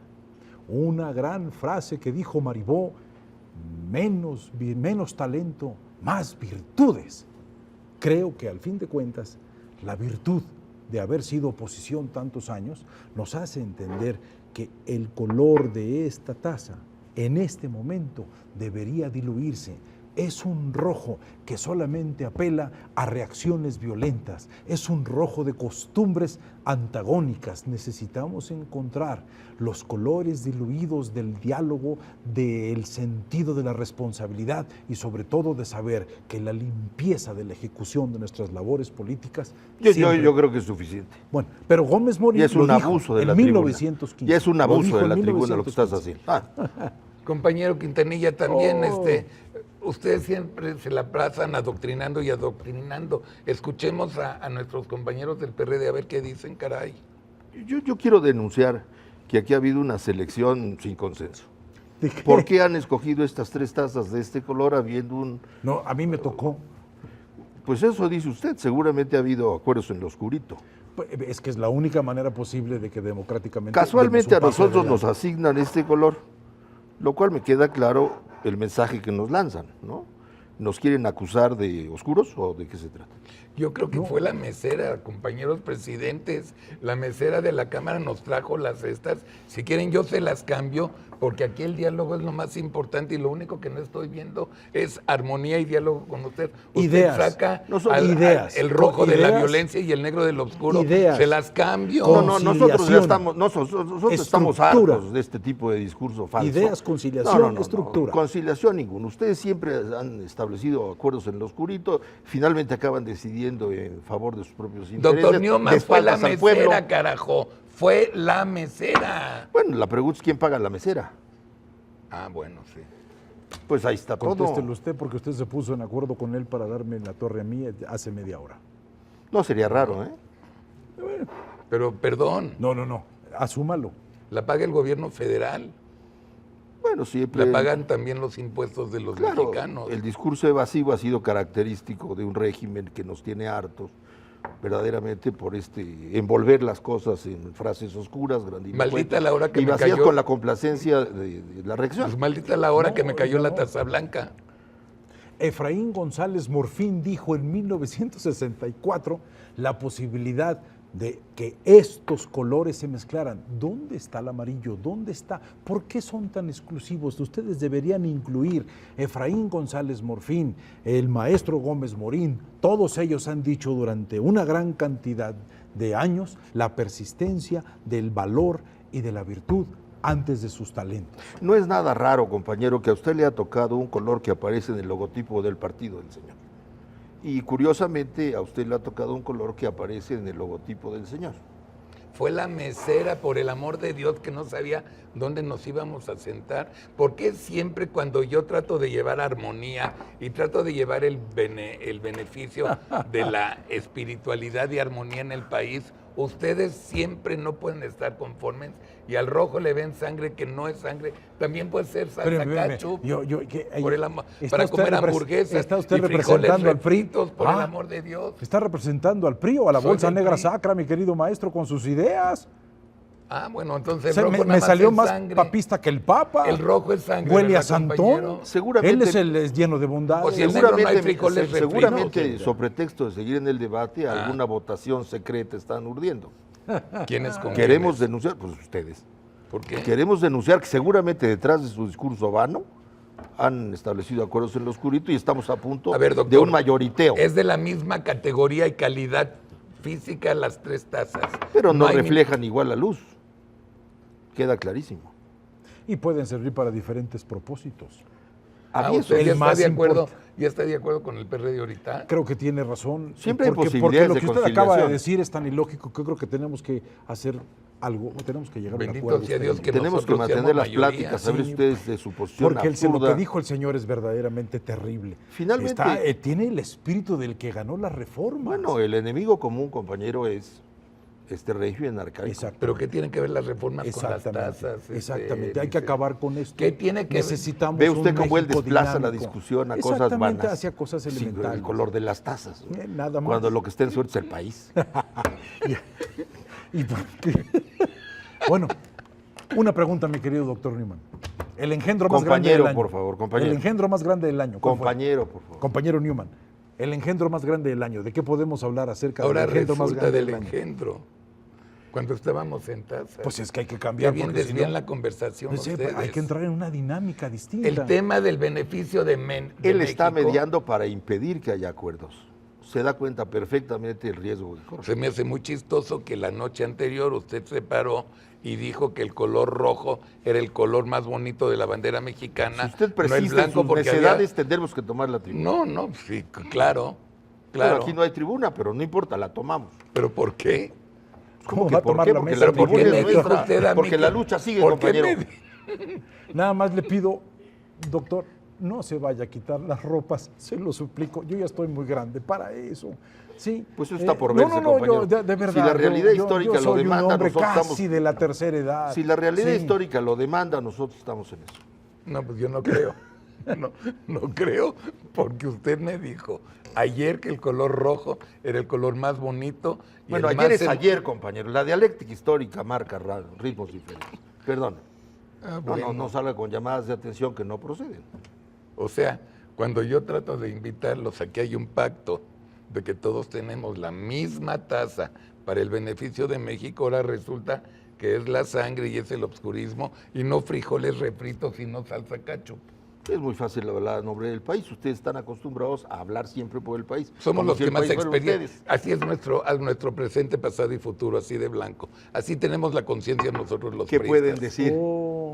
una gran frase que dijo Maribó: menos talento, más virtudes. Creo que al fin de cuentas, la virtud de haber sido oposición tantos años nos hace entender que el color de esta taza en este momento debería diluirse. Es un rojo que solamente apela a reacciones violentas, es un rojo de costumbres antagónicas. Necesitamos encontrar los colores diluidos del diálogo, del sentido de la responsabilidad y sobre todo de saber que la limpieza de la ejecución de nuestras labores políticas... Yo creo que es suficiente. Bueno, pero Gómez Morín ya es un abuso de la tribuna. 1915. Ya es un abuso de la tribuna lo que estás haciendo. Compañero Quintanilla, también ustedes siempre se la pasan adoctrinando y adoctrinando. Escuchemos a nuestros compañeros del PRD a ver qué dicen, caray. Yo quiero denunciar que aquí ha habido una selección sin consenso. ¿Por qué han escogido estas 3 tazas de este color habiendo un...? No, a mí me tocó. Pues eso dice usted, seguramente ha habido acuerdos en lo oscurito. Es que es la única manera posible de que democráticamente... Casualmente a demos un paso nosotros nos adelante. asignan este color, lo cual me queda claro el mensaje que nos lanzan, ¿no? ¿Nos quieren acusar de oscuros o de qué se trata? Yo creo que fue la mesera, compañeros presidentes. La mesera de la Cámara nos trajo las estas. Si quieren yo se las cambio, porque aquí el diálogo es lo más importante y lo único que no estoy viendo es armonía y diálogo con usted. Usted Ideas. saca No son ideas. el rojo de la Ideas. violencia y el negro del oscuro. Ideas. Se las cambio. No, nosotros ya estamos, estamos Estructura. hartos de este tipo de discurso falso. Ideas, conciliación, estructura. Conciliación ninguna. Ustedes siempre han establecido acuerdos en lo oscurito, finalmente acaban decidiendo en favor de sus propios intereses. Doctor Newman, de fue la espaldas al pueblo. mesera, carajo. Fue la mesera. Bueno, la pregunta es quién paga la mesera. Ah, bueno, sí. Pues ahí está todo. Contéstelo usted porque usted se puso en acuerdo con él para darme la torre a mí hace media hora. No sería raro, ¿eh? Pero, perdón. No. Asúmalo. La paga el gobierno federal. Bueno, siempre... La pagan también los impuestos de los mexicanos. El discurso evasivo ha sido característico de un régimen que nos tiene hartos, verdaderamente por envolver las cosas en frases oscuras, grandilocuentes. Maldita la hora que y me vacías cayó. con la complacencia de la reacción. Pues maldita la hora que me cayó la taza blanca. Efraín González Morfín dijo en 1964 la posibilidad de que estos colores se mezclaran. ¿Dónde está el amarillo? ¿Dónde está? ¿Por qué son tan exclusivos? Ustedes deberían incluir Efraín González Morfín, el maestro Gómez Morín. Todos ellos han dicho durante una gran cantidad de años la persistencia del valor y de la virtud antes de sus talentos. No es nada raro, compañero, que a usted le ha tocado un color que aparece en el logotipo del partido del señor. Y curiosamente a usted le ha tocado un color que aparece en el logotipo del señor. Fue la mesera, por el amor de Dios, que no sabía dónde nos íbamos a sentar. ¿Por qué siempre cuando yo trato de llevar armonía y trato de llevar el beneficio de la espiritualidad y armonía en el país, ustedes siempre no pueden estar conformes y al rojo le ven sangre que no es sangre? También puede ser salsa ketchup, por el amor, para comer hamburguesas ¿Está usted y frijoles representando al PRI? refritos, por el amor de Dios. ¿Está representando al PRI o a la Soy Bolsa del Negra PRI. Sacra, mi querido maestro, con sus ideas? Ah, bueno, entonces Me salió más papista que el Papa. El rojo es sangre. Huele a ¿verdad, compañero? Santón. Seguramente, Él es lleno de bondad. Pues si el negro no hay frijoles seguramente, refritos. sobre pretexto de seguir en el debate, alguna votación secreta están urdiendo. ¿Quiénes con Queremos quiénes? denunciar, pues ustedes. ¿Por qué? Queremos denunciar que seguramente detrás de su discurso vano han establecido acuerdos en lo oscurito y estamos a punto A ver, doctor, de un mayoriteo. Es de la misma categoría y calidad física las 3 tazas. Pero no hay reflejan igual la luz. Queda clarísimo. Y pueden servir para diferentes propósitos. ¿Usted el ya más está de acuerdo con el PRD ahorita? Creo que tiene razón. Siempre hay porque posibilidades lo que de usted acaba de conciliación. decir es tan ilógico que yo creo que tenemos que hacer algo, tenemos que llegar a un Bendito acuerdo. sea Dios que Tenemos que nosotros mantener seamos las mayoría. pláticas, saber ustedes de su posición Porque lo absurda. que dijo el señor es verdaderamente terrible. Finalmente- tiene el espíritu del que ganó la reforma. Bueno, el enemigo común, compañero, es este régimen arcaico. ¿Pero qué tienen que ver las reformas con las Exactamente, tasas? exactamente. Hay que acabar con esto. ¿Qué tiene que Necesitamos Ve usted un cómo él México desplaza la dinámico. discusión a cosas Exactamente, vanas. hacia cosas Sí, elementales. el color de las tazas. ¿no? Nada más. Cuando lo que está en suerte es el país. ¿Y por qué? Bueno, una pregunta, mi querido doctor Newman. El engendro más grande del Compañero, año. por favor, compañero. El engendro más grande del año. ¿cuál fue? Compañero, por favor. Compañero Newman. El engendro más grande del año. ¿De qué podemos hablar acerca Ahora del engendro más resulta grande del del año? engendro. Cuando estábamos en tazas. Pues es que hay que Ya cambiar. bien porque si desvían no- la conversación Pues sí, ustedes. hay que entrar en una dinámica distinta. El tema del beneficio de Él está México mediando para impedir que haya acuerdos. Se da cuenta perfectamente el riesgo que corre. Se me hace muy chistoso que la noche anterior usted se paró y dijo que el color rojo era el color más bonito de la bandera mexicana. Si usted no el persiste en blanco sus porque necedades, tendremos que tomar la tribuna. No, sí, claro. Claro, aquí no hay tribuna, pero no importa, la tomamos. ¿Pero por qué? ¿Cómo que va a por tomar qué? la Porque mesa? la ¿Por qué tribuna me es dijo nuestra, usted a mí porque que- la lucha sigue, ¿por qué compañero. me- Nada más le pido, doctor, no se vaya a quitar las ropas, se lo suplico, yo ya estoy muy grande para eso. Sí. Pues eso está por verse, no, compañero. yo, de verdad, si la realidad yo histórica soy lo demanda, un hombre nosotros casi estamos... de la tercera edad. Si la realidad Sí. histórica lo demanda, nosotros estamos en eso. No, pues yo no creo. No creo, porque usted me dijo ayer que el color rojo era el color más bonito. Y Bueno, el ayer más es ayer, compañero. La dialéctica histórica marca ritmos diferentes. Perdón. bueno. No salga con llamadas de atención que no proceden. O sea, cuando yo trato de invitarlos a que hay un pacto de que todos tenemos la misma tasa para el beneficio de México, ahora resulta que es la sangre y es el obscurismo y no frijoles refritos y no salsa ketchup. Es muy fácil hablar en nombre del país. Ustedes están acostumbrados a hablar siempre por el país. Somos como los si que el más país fuera experiencia. ustedes. Así es nuestro presente, pasado y futuro, así de blanco. Así tenemos la conciencia nosotros los ¿Qué priistas. pueden decir?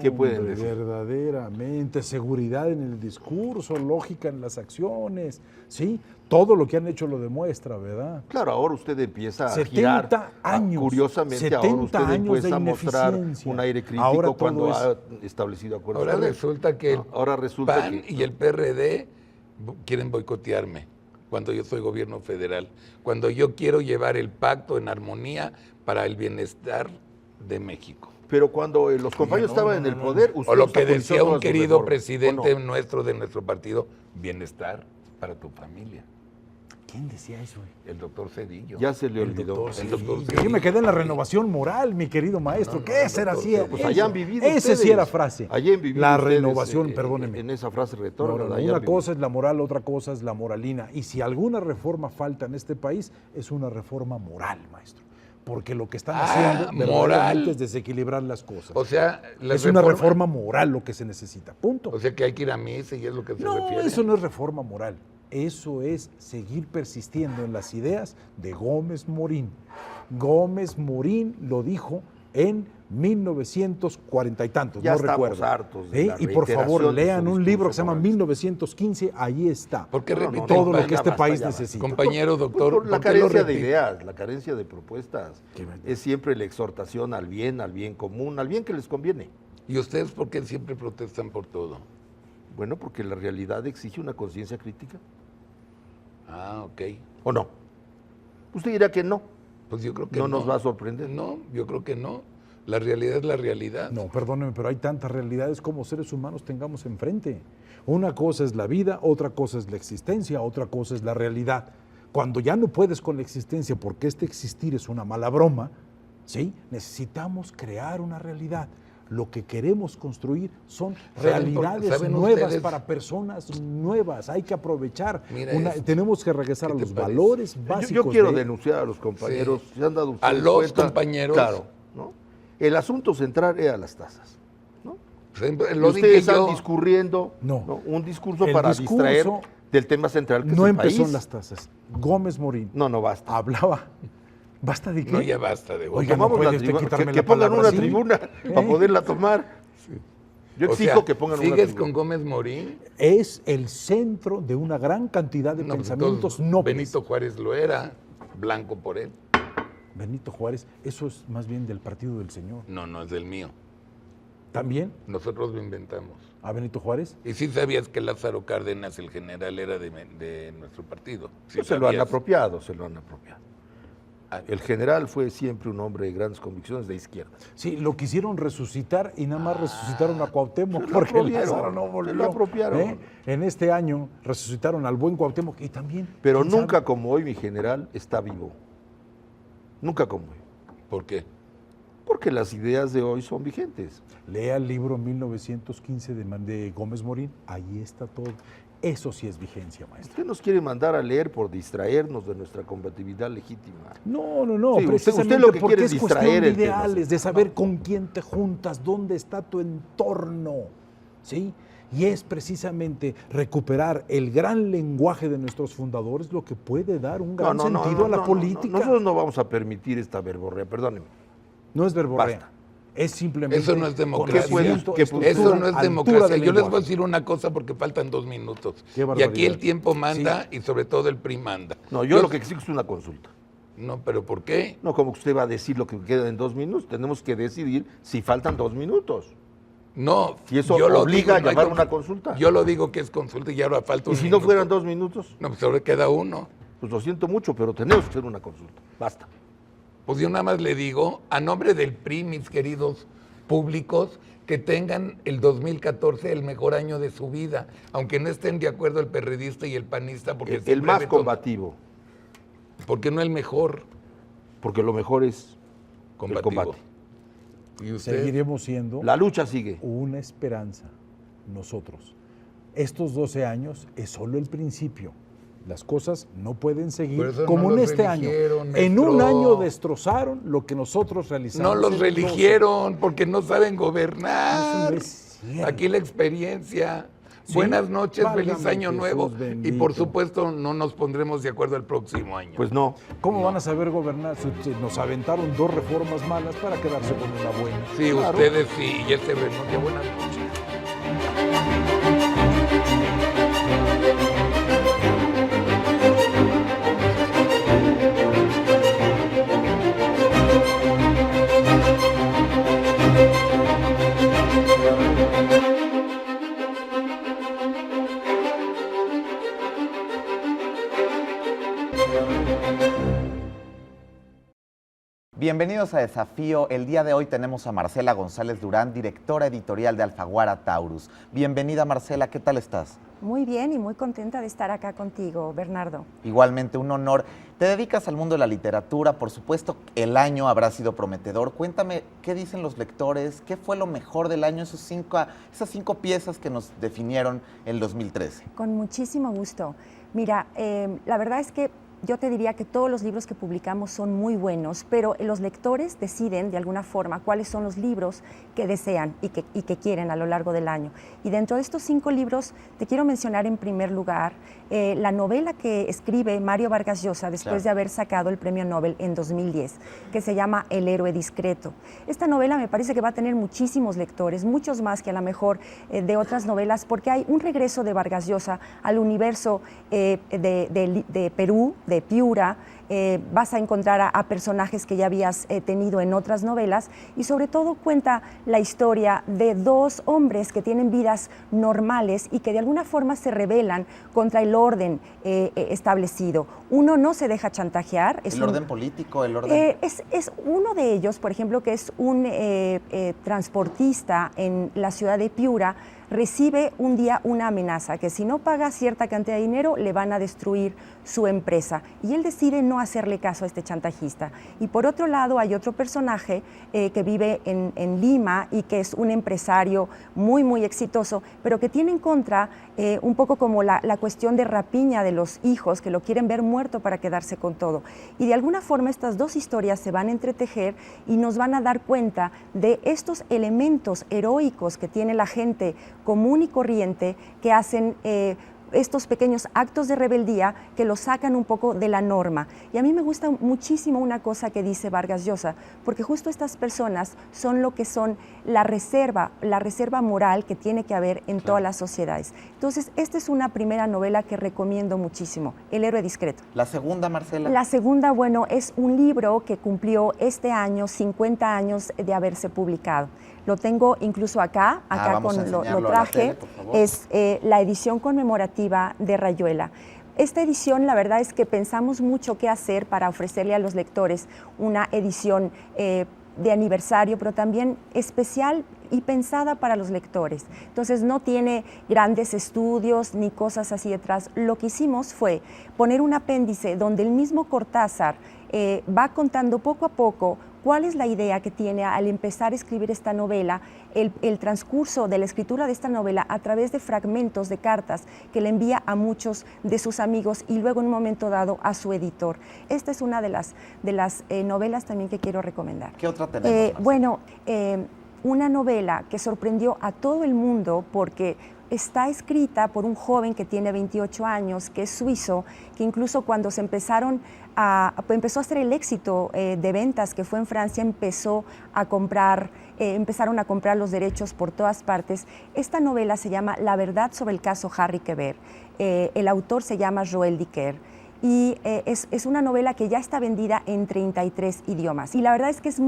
¿Qué pueden Hombre, decir? verdaderamente, seguridad en el discurso, lógica en las acciones, ¿sí? Todo lo que han hecho lo demuestra, ¿verdad? Claro, ahora usted empieza a 70 girar. años, Curiosamente, 70 ahora usted años empieza de a mostrar ineficiencia. un aire crítico Ahora todo cuando es- ha establecido acuerdos. Ahora con él. resulta que el Ahora resulta PAN que- y el PRD quieren boicotearme cuando yo soy gobierno federal, cuando yo quiero llevar el pacto en armonía para el bienestar de México. Pero cuando los compañeros estaban en el poder, usted O lo que obstaculizó decía todas un sus querido reformas, presidente ¿o no? nuestro de nuestro partido, bienestar para tu familia. ¿Quién decía eso? El doctor Cedillo. Ya se le El olvidó. doctor El doctor Cedillo. Yo me quedé en la renovación moral, mi querido maestro. ¿Qué esa era así? Pues allá han vivido Ese ustedes. sí era frase. Allá han vivido La ustedes, renovación, perdóneme. En esa frase No, retórica. no, no, allá una han vivido. cosa es la moral, otra cosa es la moralina. Y si alguna reforma falta en este país, es una reforma moral, maestro. Porque lo que están haciendo moral. verdaderamente es desequilibrar las cosas. O sea, la es una reforma moral lo que se necesita. Punto. O sea que hay que ir a misa y es lo que se No, refiere. eso no es reforma moral. Eso es seguir persistiendo en las ideas de Gómez Morín. Gómez Morín lo dijo en 1940 y tantos, Ya no estamos recuerdo. hartos de la Y por favor, reiteración de lean su un libro que se llama discurso 1915, ahí está. ¿Por qué repite todo el lo que PAN? este Ya país basta, ya necesita. Compañero doctor, Por la ¿por qué lo carencia de repite? ideas, la carencia de propuestas. Es siempre la exhortación al bien común, al bien que les conviene. ¿Y ustedes por qué siempre protestan por todo? Bueno, porque la realidad exige una conciencia crítica. Ah, ok. ¿O no? Usted dirá que no. Pues yo creo que No nos va a sorprender. No, yo creo que no. La realidad es la realidad. No, perdóneme, pero hay tantas realidades como seres humanos tengamos enfrente. Una cosa es la vida, otra cosa es la existencia, otra cosa es la realidad. Cuando ya no puedes con la existencia porque este existir es una mala broma, ¿sí? Necesitamos crear una realidad. Lo que queremos construir son realidades ¿saben nuevas ustedes? para personas nuevas. Hay que aprovechar. Mira Tenemos que regresar a ¿qué te los parece? valores básicos. Yo quiero de- denunciar a los compañeros. Sí. ¿Se han dado A ustedes los cuenta? compañeros. Claro. ¿no? El asunto central era las tasas. Siempre Y lo dije ustedes yo. están discurriendo No. un discurso El para discurso distraer del tema central que No es el empezó país. en las tasas. Gómez Morín No basta. hablaba. ¿Basta de qué? No, ya basta de Oiga, no Tomamos puede la usted tribuna, quitarme que la pongan palabra una así. tribuna para poderla tomar. Yo O exijo sea, que pongan una ¿sigues tribuna. con Gómez Morín? Es el centro de una gran cantidad de No, pues pensamientos entonces, nobles. Benito Juárez lo era, blanco por él. Benito Juárez, eso es más bien del partido del Señor. No, no es del mío. ¿También Nosotros lo inventamos. a Benito Juárez? Y sí sabías que Lázaro Cárdenas, el general, era de nuestro partido. Sí Se lo han sabías. apropiado, se lo han apropiado. El general fue siempre un hombre de grandes convicciones de izquierda. Sí, lo quisieron resucitar y nada más resucitaron a Cuauhtémoc se lo porque apropiaron, Lázaro no se volvió. lo apropiaron. ¿Eh? En este año resucitaron al buen Cuauhtémoc y también. Pero ¿quién nunca sabe? como hoy mi general está vivo. Nunca como hoy. ¿Por qué? Porque las ideas de hoy son vigentes. Lea el libro 1915 de Gómez Morín, ahí está todo. Eso sí es vigencia, maestro. Usted nos quiere mandar a leer por distraernos de nuestra combatividad legítima. No, no, no, Sí, usted precisamente lo que porque quiere es es cuestión distraer de el tema, ideales, sí. de saber con quién te juntas, dónde está tu entorno, ¿sí? Y es precisamente recuperar el gran lenguaje de nuestros fundadores lo que puede dar un gran sentido a la política. Nosotros no vamos a permitir esta verborrea, perdóneme. No es verborrea, Basta. es simplemente Eso no es democracia. conocimiento, ¿Qué puede- Eso no es altura democracia. del Yo les voy a lenguaje. decir una cosa porque faltan 2 minutos. Qué Y barbaridad. aquí el tiempo manda y sobre todo el PRI manda. No, yo lo que exijo es una consulta. No, pero ¿por qué? No, como usted va a decir lo que queda en 2 minutos, tenemos que decidir si faltan 2 minutos. No, Y eso yo lo obliga digo, a llamar una consulta. Yo lo digo que es consulta y ya ahora falta ¿Y un si minuto. no fueran 2 minutos? No, pues ahora queda uno. Pues lo siento mucho, pero tenemos que hacer una consulta. Basta. Pues yo nada más le digo, a nombre del PRI, mis queridos públicos, que tengan el 2014 el mejor año de su vida, aunque no estén de acuerdo el perredista y el panista. Porque El siempre más ve todo. combativo. Porque no el mejor. Porque lo mejor es Combativo. el combate. ¿Y usted? Seguiremos siendo La lucha sigue. una esperanza nosotros. Estos 12 años es solo el principio. Las cosas no pueden Por seguir eso como no en los este año. religieron, En un maestro. año destrozaron lo que nosotros realizamos. No los en religieron porque no saben 12. Eso gobernar. no es cierto. Aquí la experiencia. Sí, Buenas noches, válgame feliz año Jesús nuevo. Y bendito. por supuesto no nos pondremos de acuerdo el próximo año. Pues no. ¿Cómo van a saber gobernar? Si nos aventaron 2 reformas malas para quedarse con una buena. Sí, Claro. ustedes sí, y este renuncia. Buenas noches. Bienvenidos a Desafío. El día de hoy tenemos a Marcela González Durán, directora editorial de Alfaguara Taurus. Bienvenida, Marcela, ¿qué tal estás? Muy bien y muy contenta de estar acá contigo, Bernardo. Igualmente, un honor. Te dedicas al mundo de la literatura, por supuesto, el año habrá sido prometedor. Cuéntame, ¿qué dicen los lectores? ¿Qué fue lo mejor del año, esas 5 piezas que nos definieron el 2013? Con muchísimo gusto. Mira, la verdad es que yo te diría que todos los libros que publicamos son muy buenos, pero los lectores deciden de alguna forma cuáles son los libros que desean y que quieren a lo largo del año. Y dentro de estos 5 libros te quiero mencionar en primer lugar la novela que escribe Mario Vargas Llosa después de haber sacado el premio Nobel en 2010, que se llama El héroe discreto. Esta novela me parece que va a tener muchísimos lectores, muchos más que a lo mejor de otras novelas, porque hay un regreso de Vargas Llosa al universo de Perú, de Piura. Vas a encontrar a personajes que ya habías tenido en otras novelas y sobre todo cuenta la historia de 2 hombres que tienen vidas normales y que de alguna forma se rebelan contra el orden establecido. Uno no se deja chantajear. ¿El orden político? El orden... Es uno de ellos, por ejemplo, que es un transportista en la ciudad de Piura, recibe un día una amenaza, que si no paga cierta cantidad de dinero le van a destruir su empresa. Y él decide no hacerle caso a este chantajista. Y por otro lado hay otro personaje que vive en Lima y que es un empresario muy, muy exitoso, pero que tiene en contra un poco como la cuestión de rapiña de los hijos, que lo quieren ver muerto para quedarse con todo. Y de alguna forma estas 2 historias se van a entretejer y nos van a dar cuenta de estos elementos heroicos que tiene la gente común y corriente que hacen estos pequeños actos de rebeldía que los sacan un poco de la norma. Y a mí me gusta muchísimo una cosa que dice Vargas Llosa, porque justo estas personas son lo que son la reserva moral que tiene que haber en todas las sociedades. Entonces, esta es una primera novela que recomiendo muchísimo, El héroe discreto. ¿La segunda, Marcela? La segunda, bueno, es un libro que cumplió este año 50 años de haberse publicado. Lo tengo incluso acá lo traje, es la edición conmemorativa de Rayuela. Esta edición, la verdad es que pensamos mucho qué hacer para ofrecerle a los lectores una edición de aniversario, pero también especial y pensada para los lectores. Entonces no tiene grandes estudios ni cosas así detrás. Lo que hicimos fue poner un apéndice donde el mismo Cortázar va contando poco a poco cuál es la idea que tiene al empezar a escribir esta novela, el transcurso de la escritura de esta novela a través de fragmentos de cartas que le envía a muchos de sus amigos y luego en un momento dado a su editor. Esta es una de las novelas también que quiero recomendar. ¿Qué otra tenemos? Una novela que sorprendió a todo el mundo porque está escrita por un joven que tiene 28 años, que es suizo, que incluso cuando empezaron a hacer el éxito de ventas que fue en Francia, empezaron a comprar los derechos por todas partes. Esta novela se llama La verdad sobre el caso Harry Quebert. El autor se llama Joël Dicker. y es una novela que ya está vendida en 33 idiomas. Y la verdad es que es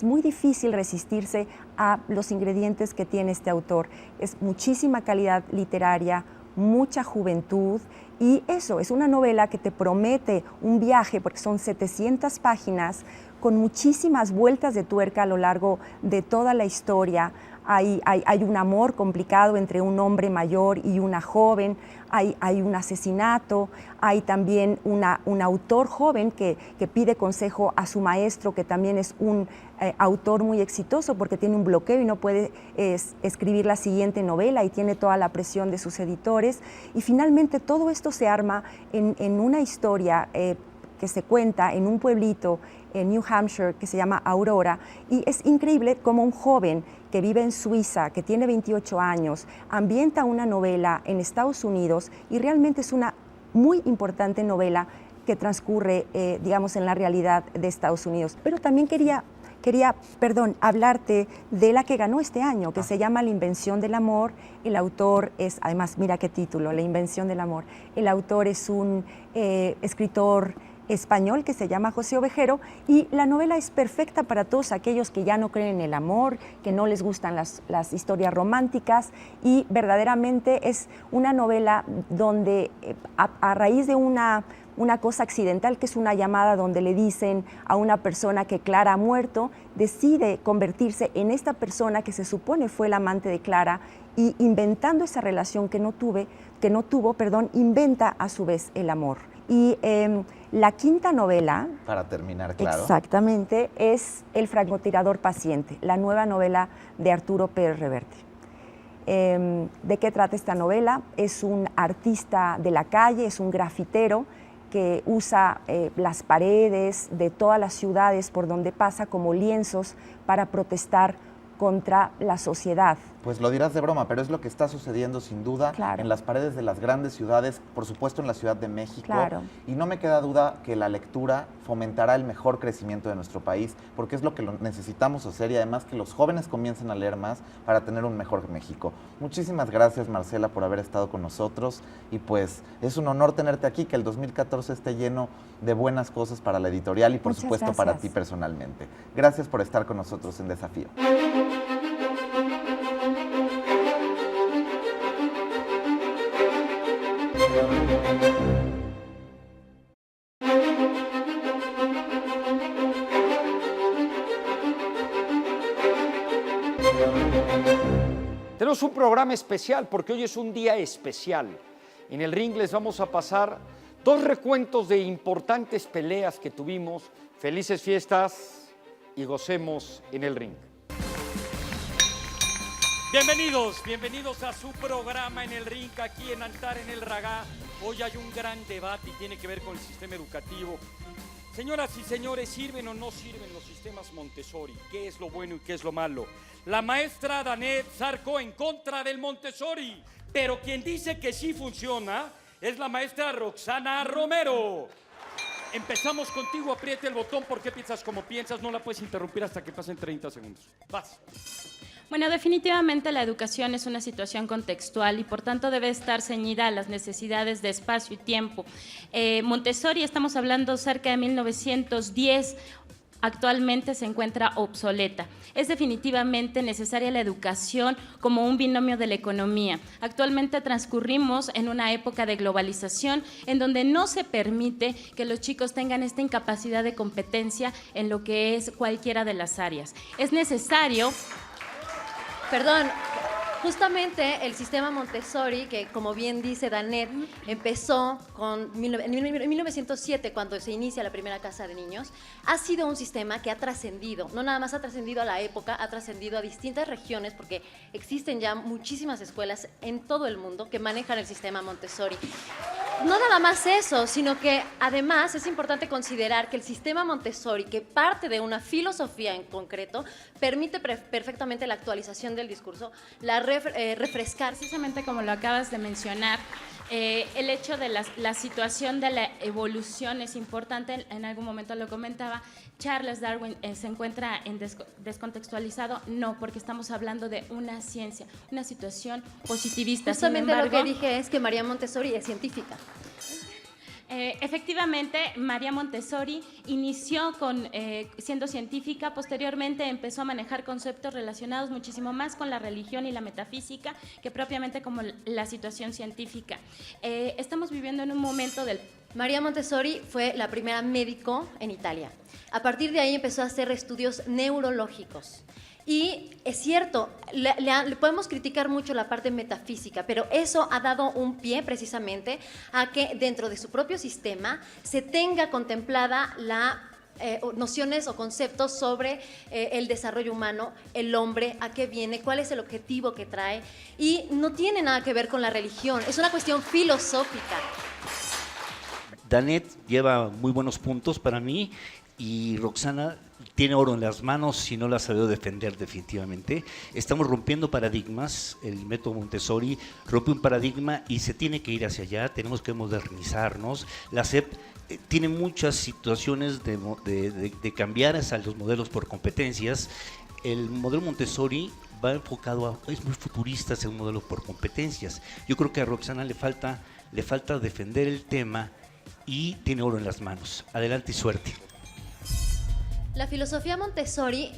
muy difícil resistirse a los ingredientes que tiene este autor. Es muchísima calidad literaria, mucha juventud, y eso, es una novela que te promete un viaje, porque son 700 páginas, con muchísimas vueltas de tuerca a lo largo de toda la historia. Hay un amor complicado entre un hombre mayor y una joven, hay un asesinato, hay también un autor joven que pide consejo a su maestro, que también es un autor muy exitoso porque tiene un bloqueo y no puede escribir la siguiente novela y tiene toda la presión de sus editores. Y finalmente todo esto se arma en una historia que se cuenta en un pueblito en New Hampshire que se llama Aurora, y es increíble cómo un joven que vive en Suiza, que tiene 28 años, ambienta una novela en Estados Unidos, y realmente es una muy importante novela que transcurre, digamos, en la realidad de Estados Unidos. Pero también quería hablarte de la que ganó este año, que se llama La Invención del Amor. El autor es, además, mira qué título, La Invención del Amor. El autor es un escritor español que se llama José Ovejero, y la novela es perfecta para todos aquellos que ya no creen en el amor, que no les gustan las historias románticas, y verdaderamente es una novela donde a raíz de una cosa accidental, que es una llamada donde le dicen a una persona que Clara ha muerto, decide convertirse en esta persona que se supone fue el amante de Clara, y inventando esa relación que no tuvo, inventa a su vez el amor. Y la quinta novela, para terminar, claro, exactamente, es El francotirador paciente, la nueva novela de Arturo Pérez Reverte. ¿De qué trata esta novela? Es un artista de la calle, es un grafitero que usa las paredes de todas las ciudades por donde pasa como lienzos para protestar contra la sociedad. Pues lo dirás de broma, pero es lo que está sucediendo sin duda en las paredes de las grandes ciudades, por supuesto en la Ciudad de México. Claro. Y no me queda duda que la lectura fomentará el mejor crecimiento de nuestro país, porque es lo que necesitamos hacer, y además que los jóvenes comiencen a leer más para tener un mejor México. Muchísimas gracias, Marcela, por haber estado con nosotros, y pues es un honor tenerte aquí, que el 2014 esté lleno de buenas cosas para la editorial y por Muchas supuesto gracias. para ti personalmente. Gracias por estar con nosotros en Desafío. Tenemos un programa especial porque hoy es un día especial. En el ring les vamos a pasar 2 recuentos de importantes peleas que tuvimos. Felices fiestas y gocemos en el ring. Bienvenidos a su programa En el Ring, aquí en Antar, en el Ragá. Hoy hay un gran debate y tiene que ver con el sistema educativo. Señoras y señores, ¿sirven o no sirven los sistemas Montessori? ¿Qué es lo bueno y qué es lo malo? La maestra Danet Zarco en contra del Montessori, pero quien dice que sí funciona es la maestra Roxana Romero. Empezamos contigo, apriete el botón. ¿Por qué piensas como piensas? No la puedes interrumpir hasta que pasen 30 segundos. Vas. Bueno, definitivamente la educación es una situación contextual y por tanto debe estar ceñida a las necesidades de espacio y tiempo. Montessori, estamos hablando cerca de 1910, actualmente se encuentra obsoleta. Es definitivamente necesaria la educación como un binomio de la economía. Actualmente transcurrimos en una época de globalización en donde no se permite que los chicos tengan esta incapacidad de competencia en lo que es cualquiera de las áreas. Es necesario... Perdón, justamente el sistema Montessori, que como bien dice Danet, empezó en 1907, cuando se inicia la primera casa de niños, ha sido un sistema que ha trascendido, no nada más ha trascendido a la época, ha trascendido a distintas regiones, porque existen ya muchísimas escuelas en todo el mundo que manejan el sistema Montessori. No nada más eso, sino que además es importante considerar que el sistema Montessori, que parte de una filosofía en concreto, permite perfectamente la actualización del discurso, refrescar. Precisamente como lo acabas de mencionar, el hecho de la situación de la evolución es importante. En algún momento lo comentaba, Charles Darwin se encuentra descontextualizado. No, porque estamos hablando de una ciencia, una situación positivista. Justamente Sin embargo, lo que dije es que María Montessori es científica. Efectivamente, María Montessori inició siendo científica, posteriormente empezó a manejar conceptos relacionados muchísimo más con la religión y la metafísica que propiamente como la situación científica. Estamos viviendo en un momento del... María Montessori fue la primera médico en Italia. A partir de ahí empezó a hacer estudios neurológicos. Y es cierto, le podemos criticar mucho la parte metafísica, pero eso ha dado un pie precisamente a que dentro de su propio sistema se tenga contemplada nociones o conceptos sobre el desarrollo humano, el hombre, a qué viene, cuál es el objetivo que trae, y no tiene nada que ver con la religión, es una cuestión filosófica. Danette lleva muy buenos puntos para mí y Roxana tiene oro en las manos y no la ha sabido defender definitivamente. Estamos rompiendo paradigmas, el método Montessori rompe un paradigma y se tiene que ir hacia allá, tenemos que modernizarnos. La SEP tiene muchas situaciones de cambiar a los modelos por competencias. El modelo Montessori va enfocado es muy futurista, es un modelo por competencias. Yo creo que a Roxana le falta defender el tema y tiene oro en las manos. Adelante y suerte. La filosofía Montessori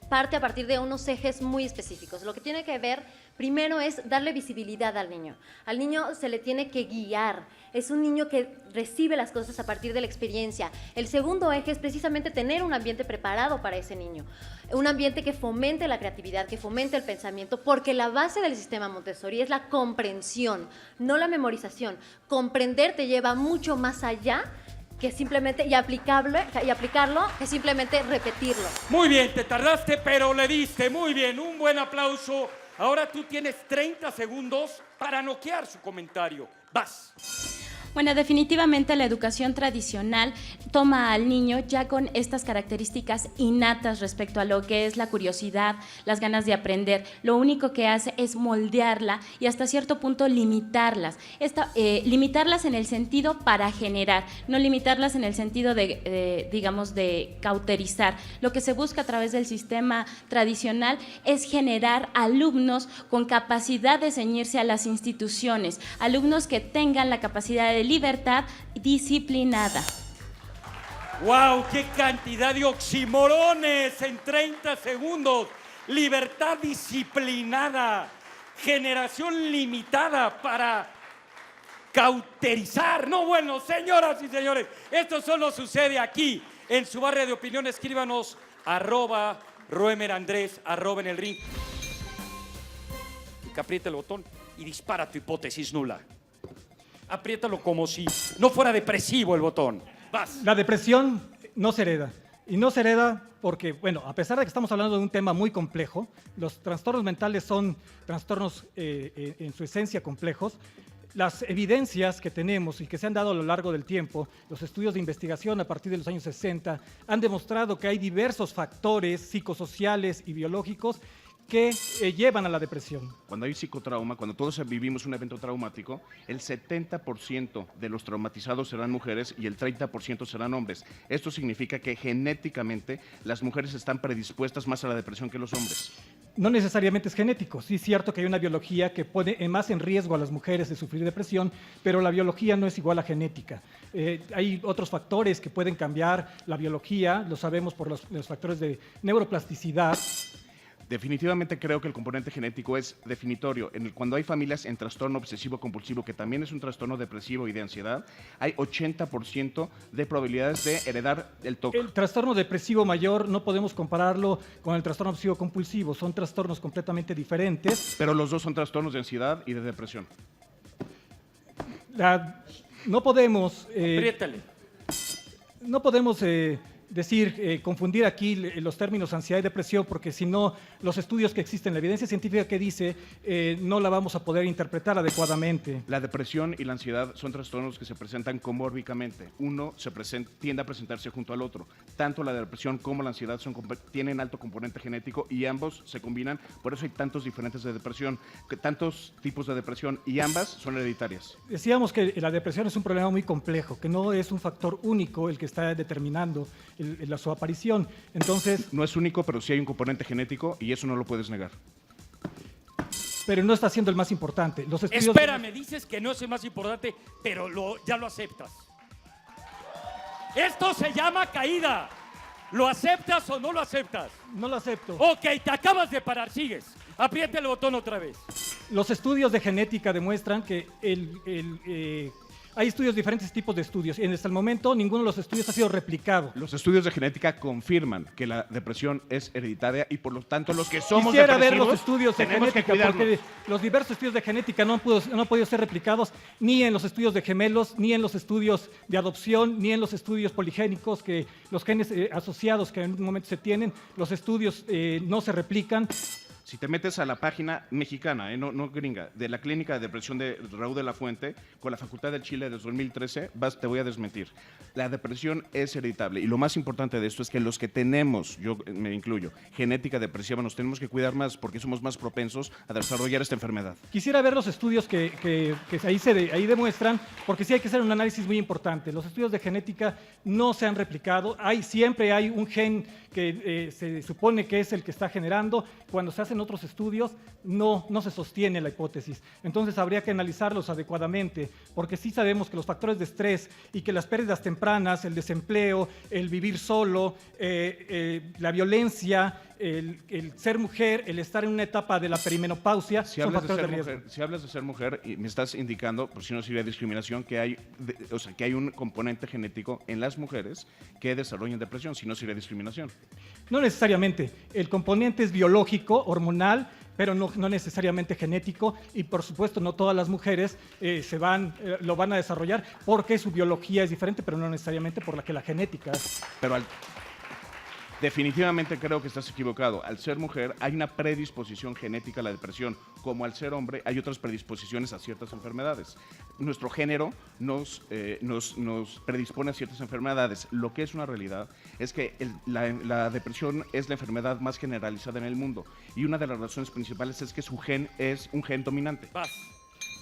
parte a partir de unos ejes muy específicos. Lo que tiene que ver, primero, es darle visibilidad al niño. Al niño se le tiene que guiar. Es un niño que recibe las cosas a partir de la experiencia. El segundo eje es precisamente tener un ambiente preparado para ese niño. Un ambiente que fomente la creatividad, que fomente el pensamiento, porque la base del sistema Montessori es la comprensión, no la memorización. Comprender te lleva mucho más allá que simplemente y aplicarlo que simplemente repetirlo. Muy bien, te tardaste, pero le diste. Muy bien, un buen aplauso. Ahora tú tienes 30 segundos para noquear su comentario. Vas. Bueno, definitivamente la educación tradicional toma al niño ya con estas características innatas respecto a lo que es la curiosidad, las ganas de aprender. Lo único que hace es moldearla y hasta cierto punto limitarlas. Limitarlas en el sentido para generar, no limitarlas en el sentido de cauterizar. Lo que se busca a través del sistema tradicional es generar alumnos con capacidad de ceñirse a las instituciones, alumnos que tengan la capacidad de libertad disciplinada. ¡Wow! ¡Qué cantidad de oximorones en 30 segundos! Libertad disciplinada, generación limitada para cauterizar. No, bueno, señoras y señores, esto solo sucede aquí, en su barra de opinión. Escríbanos @RoemerAndrés, en el ring. Que aprieta el botón y dispara tu hipótesis nula. Apriétalo como si no fuera depresivo el botón. Vas. La depresión no se hereda. Y no se hereda porque, bueno, a pesar de que estamos hablando de un tema muy complejo, los trastornos mentales son trastornos en su esencia complejos. Las evidencias que tenemos y que se han dado a lo largo del tiempo, los estudios de investigación a partir de los años 60, han demostrado que hay diversos factores psicosociales y biológicos que llevan a la depresión. Cuando hay psicotrauma, cuando todos vivimos un evento traumático, el 70% de los traumatizados serán mujeres y el 30% serán hombres. Esto significa que genéticamente las mujeres están predispuestas más a la depresión que los hombres. No necesariamente es genético. Sí es cierto que hay una biología que pone más en riesgo a las mujeres de sufrir depresión, pero la biología no es igual a genética. Hay otros factores que pueden cambiar la biología, lo sabemos por los factores de neuroplasticidad. Definitivamente creo que el componente genético es definitorio. Cuando hay familias en trastorno obsesivo-compulsivo, que también es un trastorno depresivo y de ansiedad, hay 80% de probabilidades de heredar el TOC. El trastorno depresivo mayor no podemos compararlo con el trastorno obsesivo-compulsivo, son trastornos completamente diferentes. Pero los dos son trastornos de ansiedad y de depresión. No podemos... Apriétale. No podemos... confundir aquí los términos ansiedad y depresión, porque si no, los estudios que existen, la evidencia científica que dice, no la vamos a poder interpretar adecuadamente. La depresión y la ansiedad son trastornos que se presentan comórbicamente. Uno tiende a presentarse junto al otro. Tanto la depresión como la ansiedad tienen alto componente genético y ambos se combinan. Por eso hay tantos diferentes de depresión, tantos tipos de depresión, y ambas son hereditarias. Decíamos que la depresión es un problema muy complejo, que no es un factor único el que está determinando su aparición. Entonces, no es único, pero sí hay un componente genético y eso no lo puedes negar. Pero no está siendo el más importante. Los estudios... Espérame, dices que no es el más importante, pero ya lo aceptas. Esto se llama caída. ¿Lo aceptas o no lo aceptas? No lo acepto. Ok, te acabas de parar, sigues. Aprieta el botón otra vez. Los estudios de genética demuestran que hay estudios, diferentes tipos de estudios. Y hasta el momento ninguno de los estudios ha sido replicado. Los estudios de genética confirman que la depresión es hereditaria y por lo tanto los que somos Quisiera ver depresivos los estudios de tenemos que genética, cuidarnos. porque los diversos estudios de genética no han podido ser replicados ni en los estudios de gemelos, ni en los estudios de adopción, ni en los estudios poligénicos, que los genes asociados que en un momento se tienen, los estudios no se replican. Si te metes a la página mexicana, no gringa, de la Clínica de Depresión de Raúl de la Fuente, con la Facultad de Chile desde 2013, te voy a desmentir. La depresión es hereditable y lo más importante de esto es que los que tenemos, yo me incluyo, genética depresiva, nos tenemos que cuidar más porque somos más propensos a desarrollar esta enfermedad. Quisiera ver los estudios que ahí demuestran, porque sí hay que hacer un análisis muy importante. Los estudios de genética no se han replicado. Siempre hay un gen que se supone que es el que está generando. Cuando se hacen otros estudios, no se sostiene la hipótesis. Entonces habría que analizarlos adecuadamente, porque sí sabemos que los factores de estrés y que las pérdidas tempranas, el desempleo, el vivir solo, la violencia, el ser mujer, el estar en una etapa de la perimenopausia, son factores de riesgo. Si hablas de ser mujer, y me estás indicando, por si no sería discriminación, que hay un componente genético en las mujeres que desarrollan depresión, si no sería discriminación. No necesariamente. El componente es biológico, hormonal, pero no necesariamente genético, y por supuesto no todas las mujeres lo van a desarrollar porque su biología es diferente, pero no necesariamente por la que la genética es. Pero definitivamente creo que estás equivocado. Al ser mujer hay una predisposición genética a la depresión, como al ser hombre hay otras predisposiciones a ciertas enfermedades. Nuestro género nos predispone a ciertas enfermedades. Lo que es una realidad es que la depresión es la enfermedad más generalizada en el mundo y una de las razones principales es que su gen es un gen dominante.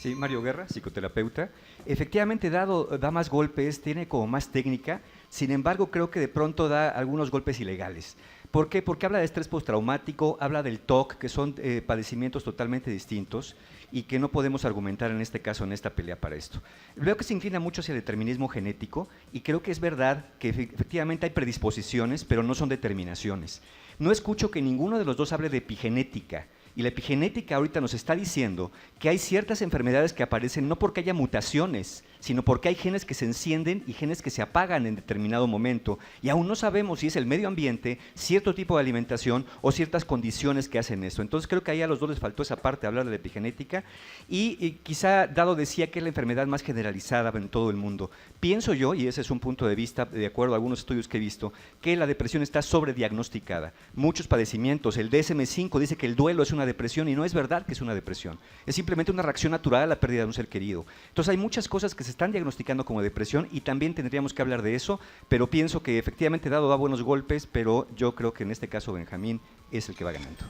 Sí, Mario Guerra, psicoterapeuta. Efectivamente, da más golpes, tiene como más técnica, sin embargo, creo que de pronto da algunos golpes ilegales. ¿Por qué? Porque habla de estrés postraumático, habla del TOC, que son padecimientos totalmente distintos y que no podemos argumentar en este caso, en esta pelea para esto. Veo que se inclina mucho hacia el determinismo genético y creo que es verdad que efectivamente hay predisposiciones, pero no son determinaciones. No escucho que ninguno de los dos hable de epigenética. Y la epigenética ahorita nos está diciendo que hay ciertas enfermedades que aparecen no porque haya mutaciones, sino porque hay genes que se encienden y genes que se apagan en determinado momento. Y aún no sabemos si es el medio ambiente, cierto tipo de alimentación o ciertas condiciones que hacen eso. Entonces creo que ahí a los dos les faltó esa parte de hablar de la epigenética. Y quizá Dado decía que es la enfermedad más generalizada en todo el mundo. Pienso yo, y ese es un punto de vista, de acuerdo a algunos estudios que he visto, que la depresión está sobrediagnosticada. Muchos padecimientos, el DSM-5 dice que el duelo es una depresión y no es verdad que es una depresión. Es simplemente una reacción natural a la pérdida de un ser querido. Entonces hay muchas cosas que se están diagnosticando como depresión y también tendríamos que hablar de eso, pero pienso que efectivamente Dado da buenos golpes, pero yo creo que en este caso Benjamín es el que va ganando.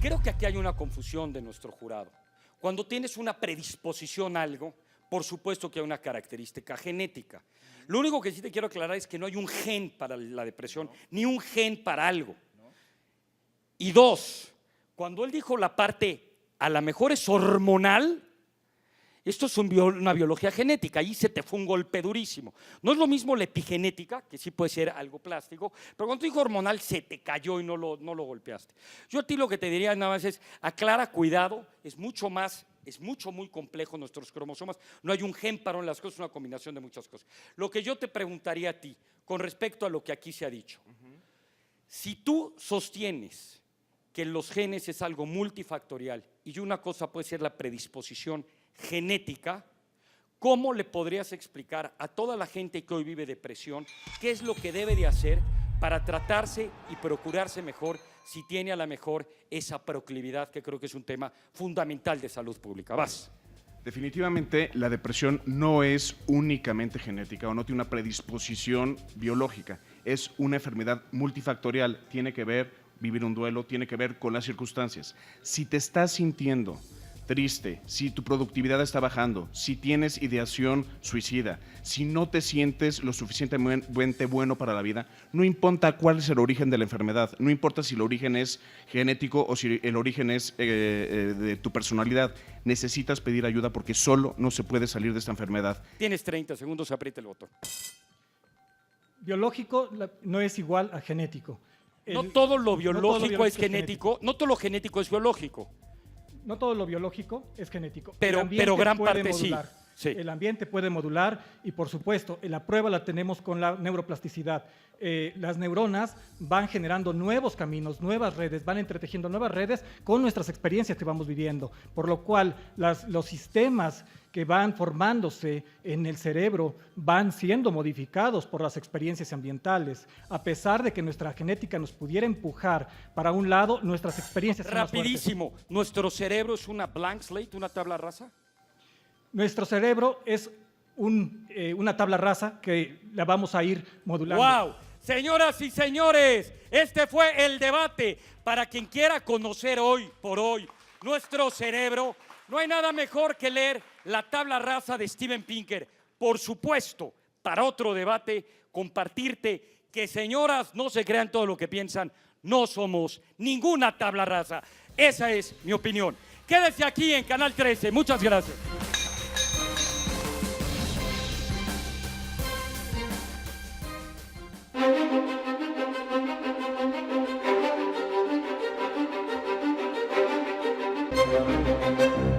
Creo que aquí hay una confusión de nuestro jurado. Cuando tienes una predisposición a algo, por supuesto que hay una característica genética. Lo único que sí te quiero aclarar es que no hay un gen para la depresión, ni un gen para algo. Y dos, cuando él dijo la parte, a lo mejor es hormonal, esto es una biología genética, ahí se te fue un golpe durísimo. No es lo mismo la epigenética, que sí puede ser algo plástico, pero cuando dijo hormonal se te cayó y no lo golpeaste. Yo a ti lo que te diría nada más es, aclara, cuidado, es muy complejo nuestros cromosomas, no hay un gen para las cosas, es una combinación de muchas cosas. Lo que yo te preguntaría a ti, con respecto a lo que aquí se ha dicho, si tú sostienes que los genes es algo multifactorial y una cosa puede ser la predisposición genética, ¿cómo le podrías explicar a toda la gente que hoy vive depresión qué es lo que debe de hacer para tratarse y procurarse mejor si tiene a lo mejor esa proclividad, que creo que es un tema fundamental de salud pública? Vas. Definitivamente la depresión no es únicamente genética o no tiene una predisposición biológica, es una enfermedad multifactorial, tiene que ver vivir un duelo, tiene que ver con las circunstancias. Si te estás sintiendo triste, si tu productividad está bajando, si tienes ideación suicida, si no te sientes lo suficientemente bueno para la vida, no importa cuál es el origen de la enfermedad, no importa si el origen es genético o si el origen es de tu personalidad, necesitas pedir ayuda porque solo no se puede salir de esta enfermedad. Tienes 30 segundos, aprieta el botón. biológico no es igual a genético. No todo lo biológico es genético, no todo lo genético es biológico. No todo lo biológico es genético. Pero gran parte sí. El ambiente puede modular y, por supuesto, la prueba la tenemos con la neuroplasticidad. Las neuronas van generando nuevos caminos, nuevas redes, van entretejiendo nuevas redes con nuestras experiencias que vamos viviendo, por lo cual los sistemas que van formándose en el cerebro van siendo modificados por las experiencias ambientales. A pesar de que nuestra genética nos pudiera empujar para un lado, nuestras experiencias son más fuertes. Rapidísimo, ¿nuestro cerebro es una blank slate, una tabla rasa? Nuestro cerebro es una tabla rasa que la vamos a ir modulando. ¡Wow! Señoras y señores, este fue el debate. Para quien quiera conocer hoy por hoy nuestro cerebro, no hay nada mejor que leer La tabla rasa de Steven Pinker. Por supuesto, para otro debate, compartirte que, señoras, no se crean todo lo que piensan, no somos ninguna tabla rasa. Esa es mi opinión. Quédese aquí en Canal 13. Muchas gracias. Thank you.